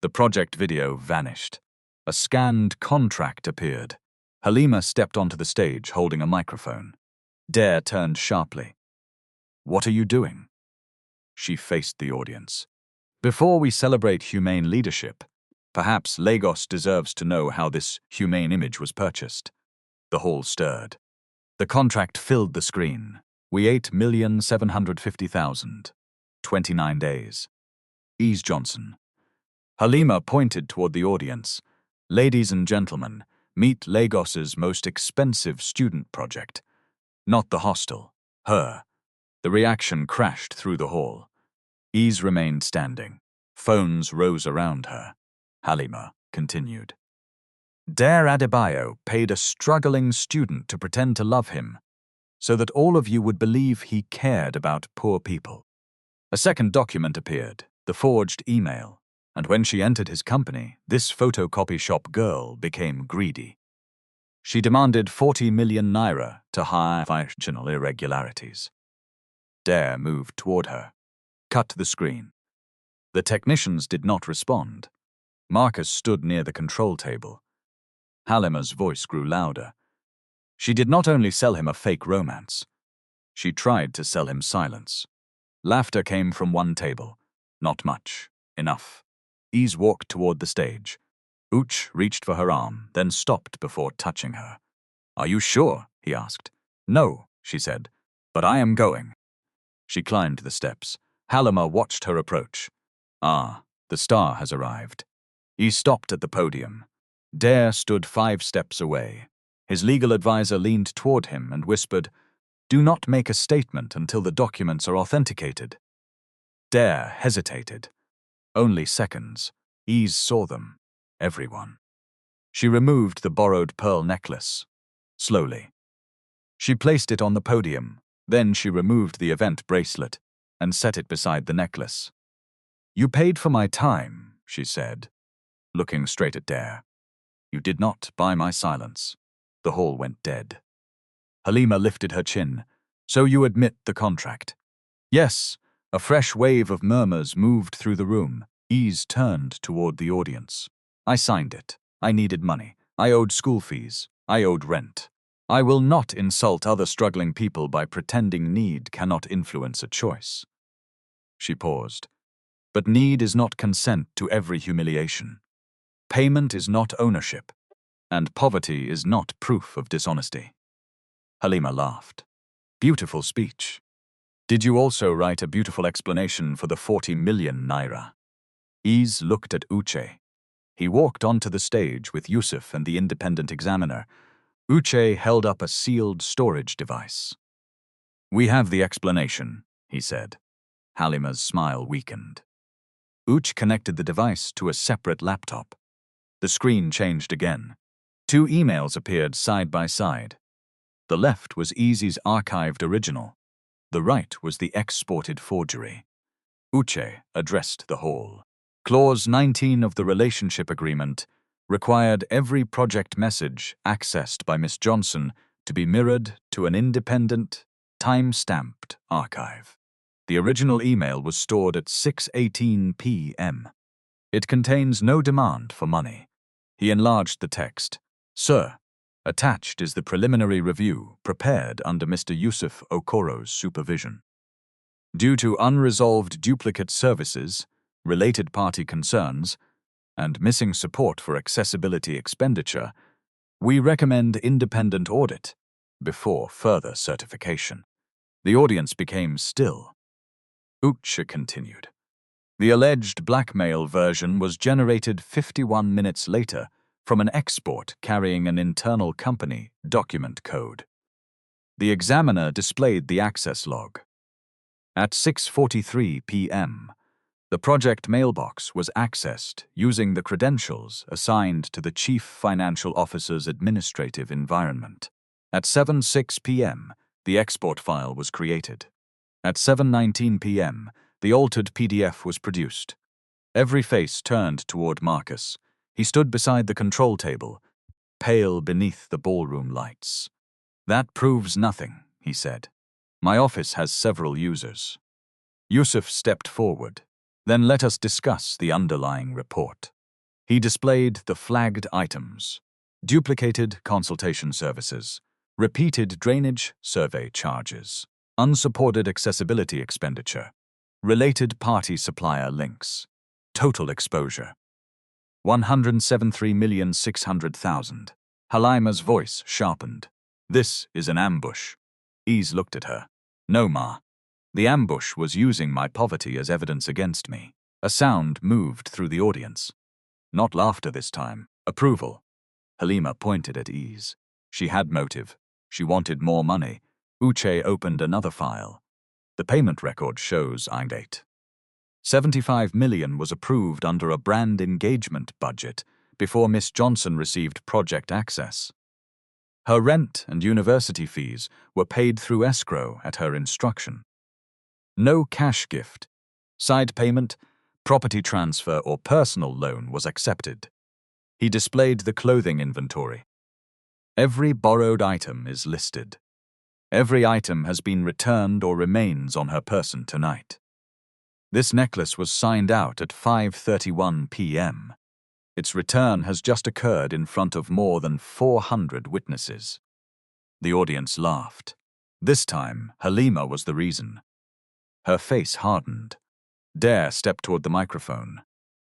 The project video vanished. A scanned contract appeared. Halima stepped onto the stage holding a microphone. Dare turned sharply. What are you doing? She faced the audience. Before we celebrate humane leadership, perhaps Lagos deserves to know how this humane image was purchased. The hall stirred. The contract filled the screen. We 8,750,000. 29 days. Ese Johnson. Halima pointed toward the audience. Ladies and gentlemen, meet Lagos's most expensive student project. Not the hostel. Her. The reaction crashed through the hall. Ese remained standing. Phones rose around her. Halima continued. Dare Adebayo paid a struggling student to pretend to love him, so that all of you would believe he cared about poor people. A second document appeared, the forged email, and when she entered his company, this photocopy shop girl became greedy. She demanded 40 million naira to hide functional irregularities. Dare moved toward her. Cut the screen. The technicians did not respond. Marcus stood near the control table. Halima's voice grew louder. She did not only sell him a fake romance. She tried to sell him silence. Laughter came from one table. Not much. Enough. Ese walked toward the stage. Uch reached for her arm, then stopped before touching her. "Are you sure?" he asked. "No," she said, "but I am going." She climbed the steps. Halima watched her approach. "Ah, the star has arrived." He stopped at the podium. Dare stood 5 steps away. His legal advisor leaned toward him and whispered, "Do not make a statement until the documents are authenticated." Dare hesitated. Only seconds. Ese saw them. Everyone. She removed the borrowed pearl necklace. Slowly. She placed it on the podium. Then she removed the event bracelet and set it beside the necklace. "You paid for my time," she said, looking straight at Dare. "You did not buy my silence." The hall went dead. Halima lifted her chin. "So you admit the contract?" "Yes." A fresh wave of murmurs moved through the room. Ese turned toward the audience. "I signed it. I needed money. I owed school fees. I owed rent. I will not insult other struggling people by pretending need cannot influence a choice." She paused. "But need is not consent to every humiliation. Payment is not ownership. And poverty is not proof of dishonesty." Halima laughed. "Beautiful speech. Did you also write a beautiful explanation for the 40 million naira?" Ese looked at Uche. He walked onto the stage with Yusuf and the independent examiner. Uche held up a sealed storage device. "We have the explanation," he said. Halima's smile weakened. Uche connected the device to a separate laptop. The screen changed again. 2 emails appeared side by side. The left was Ese's archived original. The right was the exported forgery. Uche addressed the hall. Clause 19 of the relationship agreement required every project message accessed by Miss Johnson to be mirrored to an independent, time-stamped archive. The original email was stored at 6:18 p.m. It contains no demand for money. He enlarged the text. "Sir, attached is the preliminary review prepared under Mr. Yusuf Okoro's supervision. Due to unresolved duplicate services, related party concerns, and missing support for accessibility expenditure, we recommend independent audit before further certification." The audience became still. Uche continued. "The alleged blackmail version was generated 51 minutes later from an export carrying an internal company document code. The examiner displayed the access log. At 6:43 p.m., the project mailbox was accessed using the credentials assigned to the Chief Financial Officer's administrative environment. At 7:06 p.m., the export file was created. At 7:19 p.m., the altered PDF was produced. Every face turned toward Marcus. He stood beside the control table, pale beneath the ballroom lights. "That proves nothing," he said. "My office has several users." Yusuf stepped forward. "Then let us discuss the underlying report." He displayed the flagged items: duplicated consultation services, repeated drainage survey charges, unsupported accessibility expenditure, related party supplier links, total exposure. 173,600,000. Halima's voice sharpened. "This is an ambush." Ese looked at her. "No, Ma. The ambush was using my poverty as evidence against me." A sound moved through the audience. Not laughter this time, approval. Halima pointed at Ese. She had motive. She wanted more money. Uche opened another file. The payment record shows date. 75 million was approved under a brand engagement budget before Miss Johnson received project access. Her rent and university fees were paid through escrow at her instruction. No cash gift, side payment, property transfer, or personal loan was accepted. He displayed the clothing inventory. Every borrowed item is listed. Every item has been returned or remains on her person tonight. This necklace was signed out at 5:31 p.m. Its return has just occurred in front of more than 400 witnesses. The audience laughed. This time, Halima was the reason. Her face hardened. Dare stepped toward the microphone.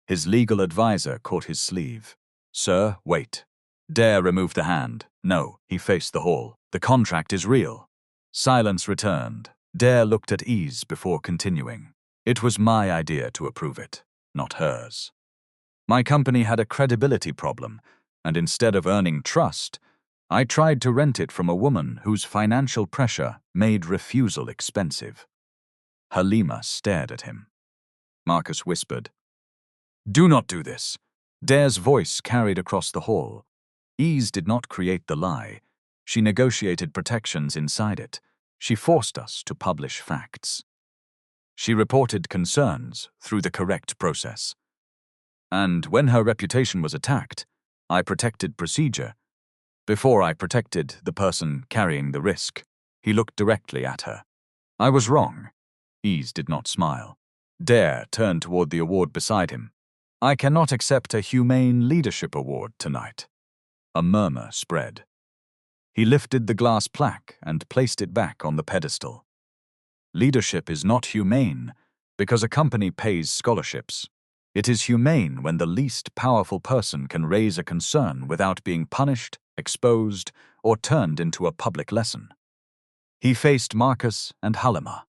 His legal advisor caught his sleeve. "Sir, wait." Dare removed the hand. No, he faced the hall. "The contract is real." Silence returned. Dare looked at Ese before continuing. "It was my idea to approve it, not hers. My company had a credibility problem, and instead of earning trust, I tried to rent it from a woman whose financial pressure made refusal expensive." Halima stared at him. Marcus whispered, "Do not do this." Dare's voice carried across the hall. Ese did not create the lie. She negotiated protections inside it. She forced us to publish facts. She reported concerns through the correct process. And when her reputation was attacked, I protected procedure before I protected the person carrying the risk. He looked directly at her. "I was wrong." Ese did not smile. Dare turned toward the award beside him. "I cannot accept a Humane Leadership Award tonight." A murmur spread. He lifted the glass plaque and placed it back on the pedestal. Leadership is not humane because a company pays scholarships. It is humane when the least powerful person can raise a concern without being punished, exposed, or turned into a public lesson. He faced Marcus and Halima.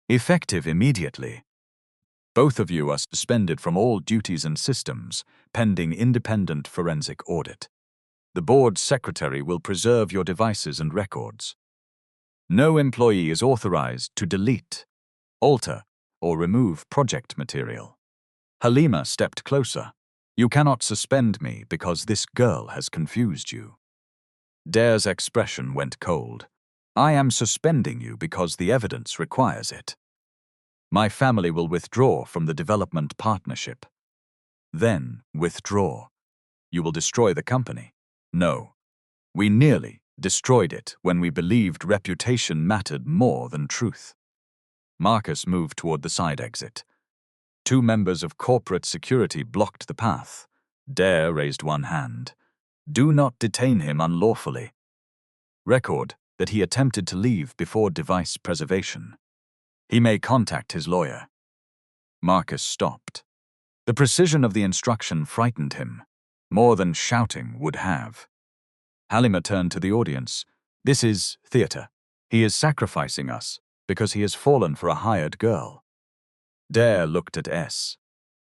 "Effective immediately. Both of you are suspended from all duties and systems, pending independent forensic audit. The board's secretary will preserve your devices and records. No employee is authorized to delete, alter, or remove project material." Halima stepped closer. "You cannot suspend me because this girl has confused you." Dare's expression went cold. "I am suspending you because the evidence requires it. My family will withdraw from the development partnership." "Then withdraw. You will destroy the company." "No. We nearly destroyed it when we believed reputation mattered more than truth." Marcus moved toward the side exit. Two members of corporate security blocked the path. Dare raised one hand. "Do not detain him unlawfully. Record that he attempted to leave before device preservation. He may contact his lawyer." Marcus stopped. The precision of the instruction frightened him, more than shouting would have. Halima turned to the audience. "This is theater. He is sacrificing us because he has fallen for a hired girl." Dare looked at S.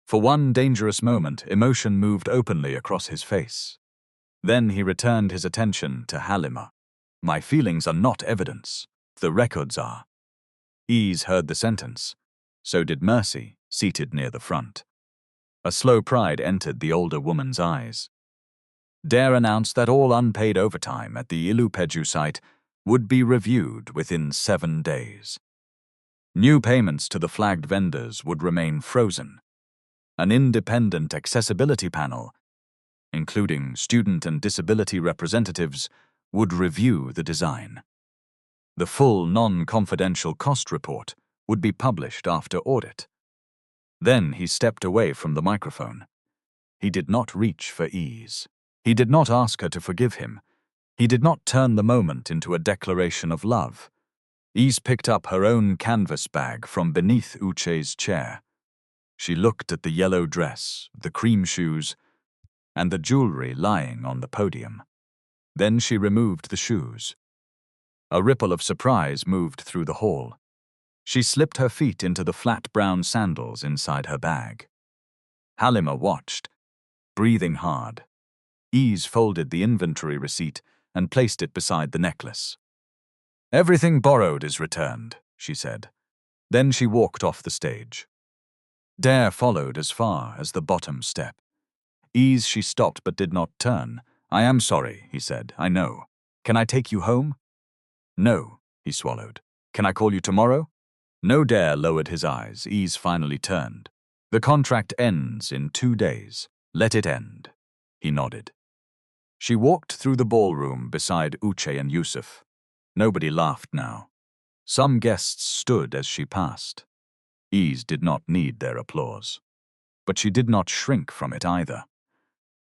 For one dangerous moment, emotion moved openly across his face. Then he returned his attention to Halima. "My feelings are not evidence. The records are." Ese heard the sentence. So did Mercy, seated near the front. A slow pride entered the older woman's eyes. Dare announced that all unpaid overtime at the Ilupeju site would be reviewed within 7 days. New payments to the flagged vendors would remain frozen. An independent accessibility panel, including student and disability representatives, would review the design. The full non-confidential cost report would be published after audit. Then he stepped away from the microphone. He did not reach for Ese. He did not ask her to forgive him. He did not turn the moment into a declaration of love. Ese picked up her own canvas bag from beneath Uche's chair. She looked at the yellow dress, the cream shoes, and the jewelry lying on the podium. Then she removed the shoes. A ripple of surprise moved through the hall. She slipped her feet into the flat brown sandals inside her bag. Halima watched, breathing hard. Ese folded the inventory receipt and placed it beside the necklace. "Everything borrowed is returned," she said. Then she walked off the stage. Dare followed as far as the bottom step. Ese she stopped but did not turn. "I am sorry," he said. "I know. Can I take you home?" "No," he swallowed. "Can I call you tomorrow?" No. Dare lowered his eyes. Ese finally turned. "The contract ends in 2 days. Let it end." He nodded. She walked through the ballroom beside Uche and Yusuf. Nobody laughed now. Some guests stood as she passed. Ese did not need their applause. But she did not shrink from it either.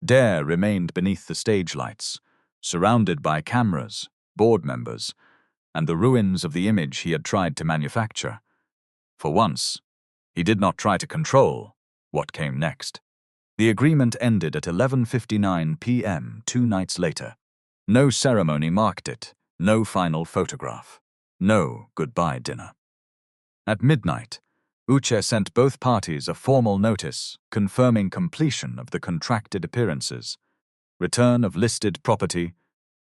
Dare remained beneath the stage lights, surrounded by cameras, board members, and the ruins of the image he had tried to manufacture. For once, he did not try to control what came next. The agreement ended at 11:59 p.m. 2 nights later. No ceremony marked it, no final photograph, no goodbye dinner. At midnight, Uche sent both parties a formal notice confirming completion of the contracted appearances, return of listed property,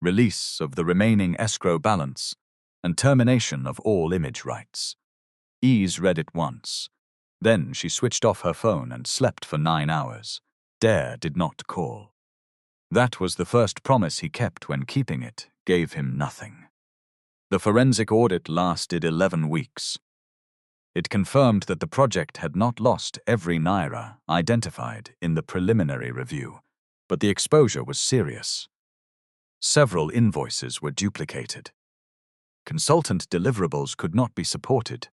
release of the remaining escrow balance, and termination of all image rights. Ese read it once. Then she switched off her phone and slept for 9 hours. Dare did not call. That was the first promise he kept when keeping it gave him nothing. The forensic audit lasted 11 weeks. It confirmed that the project had not lost every naira identified in the preliminary review, but the exposure was serious. Several invoices were duplicated. Consultant deliverables could not be supported.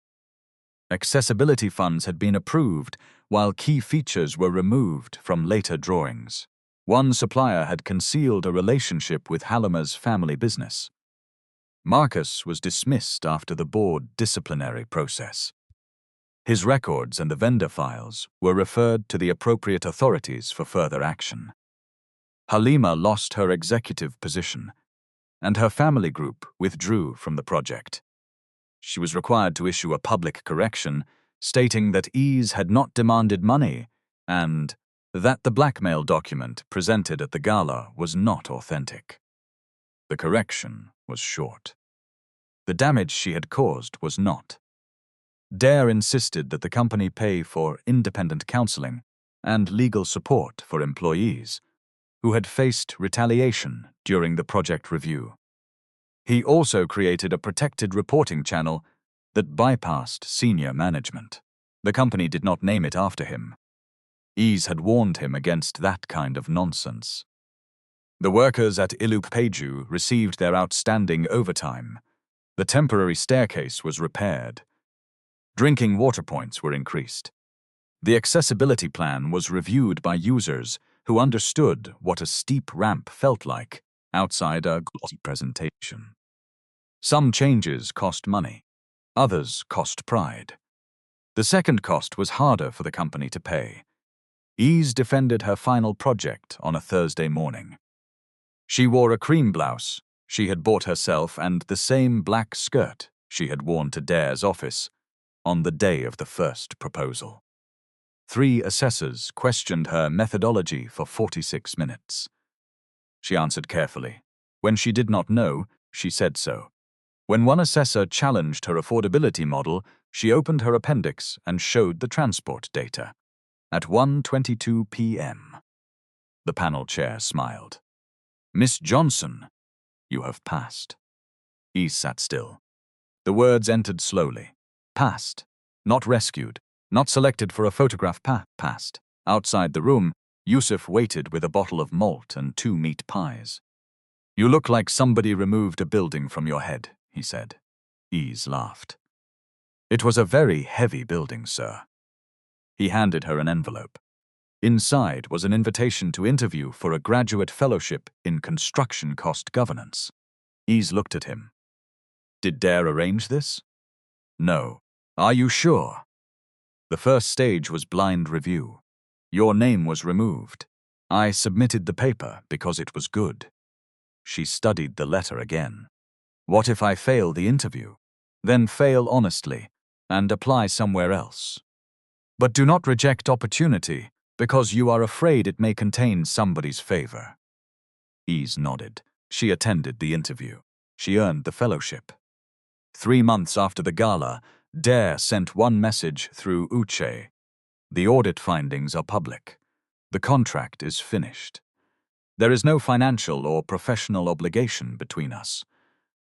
Accessibility funds had been approved, while key features were removed from later drawings. One supplier had concealed a relationship with Halima's family business. Marcus was dismissed after the board disciplinary process. His records and the vendor files were referred to the appropriate authorities for further action. Halima lost her executive position, and her family group withdrew from the project. She was required to issue a public correction, stating that Ese had not demanded money and that the blackmail document presented at the gala was not authentic. The correction was short. The damage she had caused was not. Dare insisted that the company pay for independent counseling and legal support for employees who had faced retaliation during the project review. He also created a protected reporting channel that bypassed senior management. The company did not name it after him. Ese had warned him against that kind of nonsense. The workers at Ilupeju received their outstanding overtime. The temporary staircase was repaired. Drinking water points were increased. The accessibility plan was reviewed by users who understood what a steep ramp felt like outside a glossy presentation. Some changes cost money. Others cost pride. The second cost was harder for the company to pay. Ese defended her final project on a Thursday morning. She wore a cream blouse she had bought herself and the same black skirt she had worn to Dare's office on the day of the first proposal. 3 assessors questioned her methodology for 46 minutes. She answered carefully. When she did not know, she said so. When one assessor challenged her affordability model, she opened her appendix and showed the transport data. At 1:22 p.m., the panel chair smiled. "Miss Johnson, you have passed." Ese sat still. The words entered slowly. Passed. Not rescued. Not selected for a photograph. Passed. Outside the room, Yusuf waited with a bottle of malt and 2 meat pies. "You look like somebody removed a building from your head," he said. Ese laughed. "It was a very heavy building, sir." He handed her an envelope. Inside was an invitation to interview for a graduate fellowship in construction cost governance. Ese looked at him. "Did Dare arrange this?" "No." "Are you sure?" "The first stage was blind review. Your name was removed. I submitted the paper because it was good." She studied the letter again. "What if I fail the interview? Then fail honestly and apply somewhere else. But do not reject opportunity because you are afraid it may contain somebody's favor." Ese nodded. She attended the interview. She earned the fellowship. 3 months after the gala, Dare sent one message through Uche. "The audit findings are public. The contract is finished. There is no financial or professional obligation between us.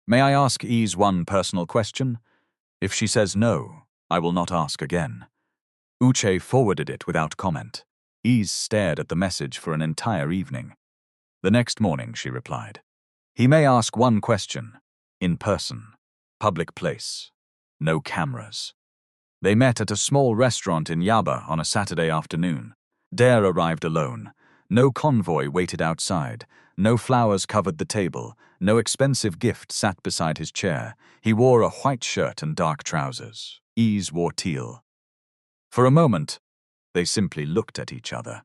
May I ask Ese one personal question? If she says no, I will not ask again." Uche forwarded it without comment. Ese stared at the message for an entire evening. The next morning, she replied. He may ask one question. In person. Public place. No cameras. They met at a small restaurant in Yaba on a Saturday afternoon. Dare arrived alone. No convoy waited outside. No flowers covered the table. No expensive gift sat beside his chair. He wore a white shirt and dark trousers. Ese wore teal. For a moment, they simply looked at each other.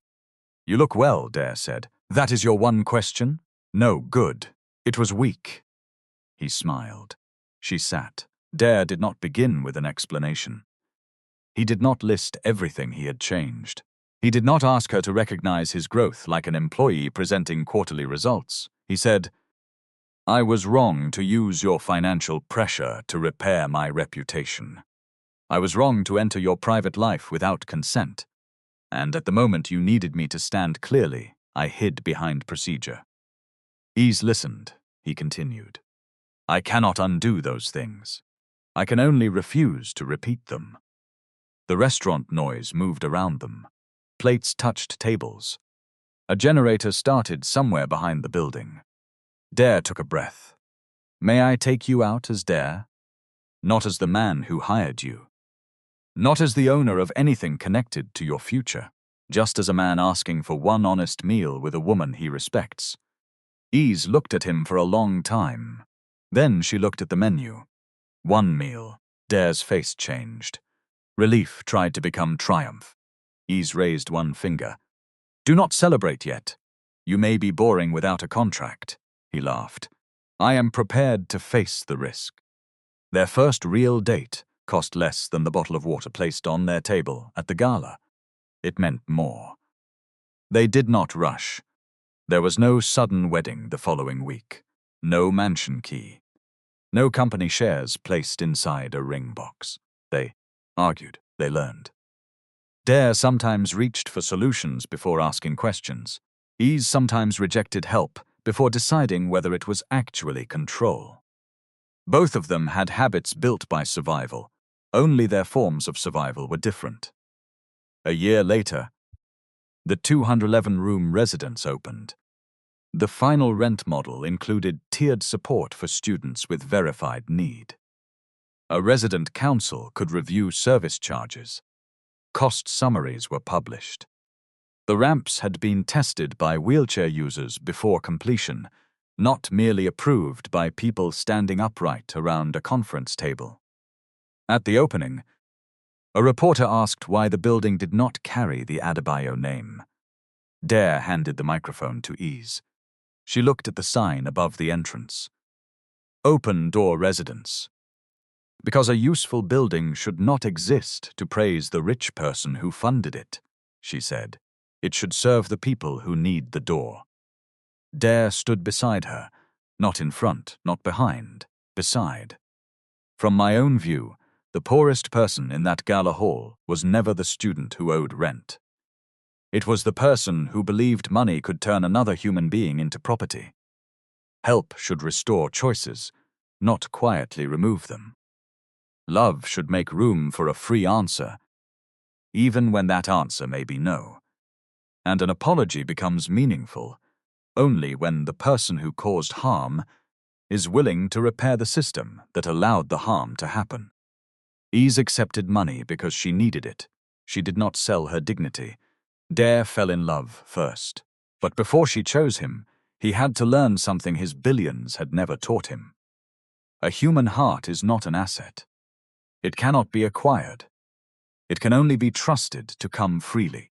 You look well, Dare said. That is your one question? No, good. It was weak. He smiled. She sat. Dare did not begin with an explanation. He did not list everything he had changed. He did not ask her to recognize his growth like an employee presenting quarterly results. He said, I was wrong to use your financial pressure to repair my reputation. I was wrong to enter your private life without consent. And at the moment you needed me to stand clearly, I hid behind procedure. Ese listened, he continued. I cannot undo those things. I can only refuse to repeat them. The restaurant noise moved around them. Plates touched tables. A generator started somewhere behind the building. Dare took a breath. May I take you out as Dare? Not as the man who hired you. Not as the owner of anything connected to your future. Just as a man asking for one honest meal with a woman he respects. Ese looked at him for a long time. Then she looked at the menu. One meal. Dare's face changed. Relief tried to become triumph. Ese raised one finger. Do not celebrate yet. You may be boring without a contract, he laughed. I am prepared to face the risk. Their first real date cost less than the bottle of water placed on their table at the gala. It meant more. They did not rush. There was no sudden wedding the following week. No mansion key. No company shares placed inside a ring box. They argued. They learned. Dare sometimes reached for solutions before asking questions. Ese sometimes rejected help before deciding whether it was actually control. Both of them had habits built by survival. Only their forms of survival were different. A year later, the 211-room residence opened. The final rent model included tiered support for students with verified need. A resident council could review service charges. Cost summaries were published. The ramps had been tested by wheelchair users before completion, not merely approved by people standing upright around a conference table. At the opening, a reporter asked why the building did not carry the Adebayo name. Dare handed the microphone to Ese. She looked at the sign above the entrance. Open door residence. Because a useful building should not exist to praise the rich person who funded it, she said. It should serve the people who need the door. Dare stood beside her, not in front, not behind, beside. From my own view, the poorest person in that gala hall was never the student who owed rent. It was the person who believed money could turn another human being into property. Help should restore choices, not quietly remove them. Love should make room for a free answer, even when that answer may be no. And an apology becomes meaningful only when the person who caused harm is willing to repair the system that allowed the harm to happen. Ese accepted money because she needed it. She did not sell her dignity. Dare fell in love first. But before she chose him, he had to learn something his billions had never taught him. A human heart is not an asset. It cannot be acquired. It can only be trusted to come freely.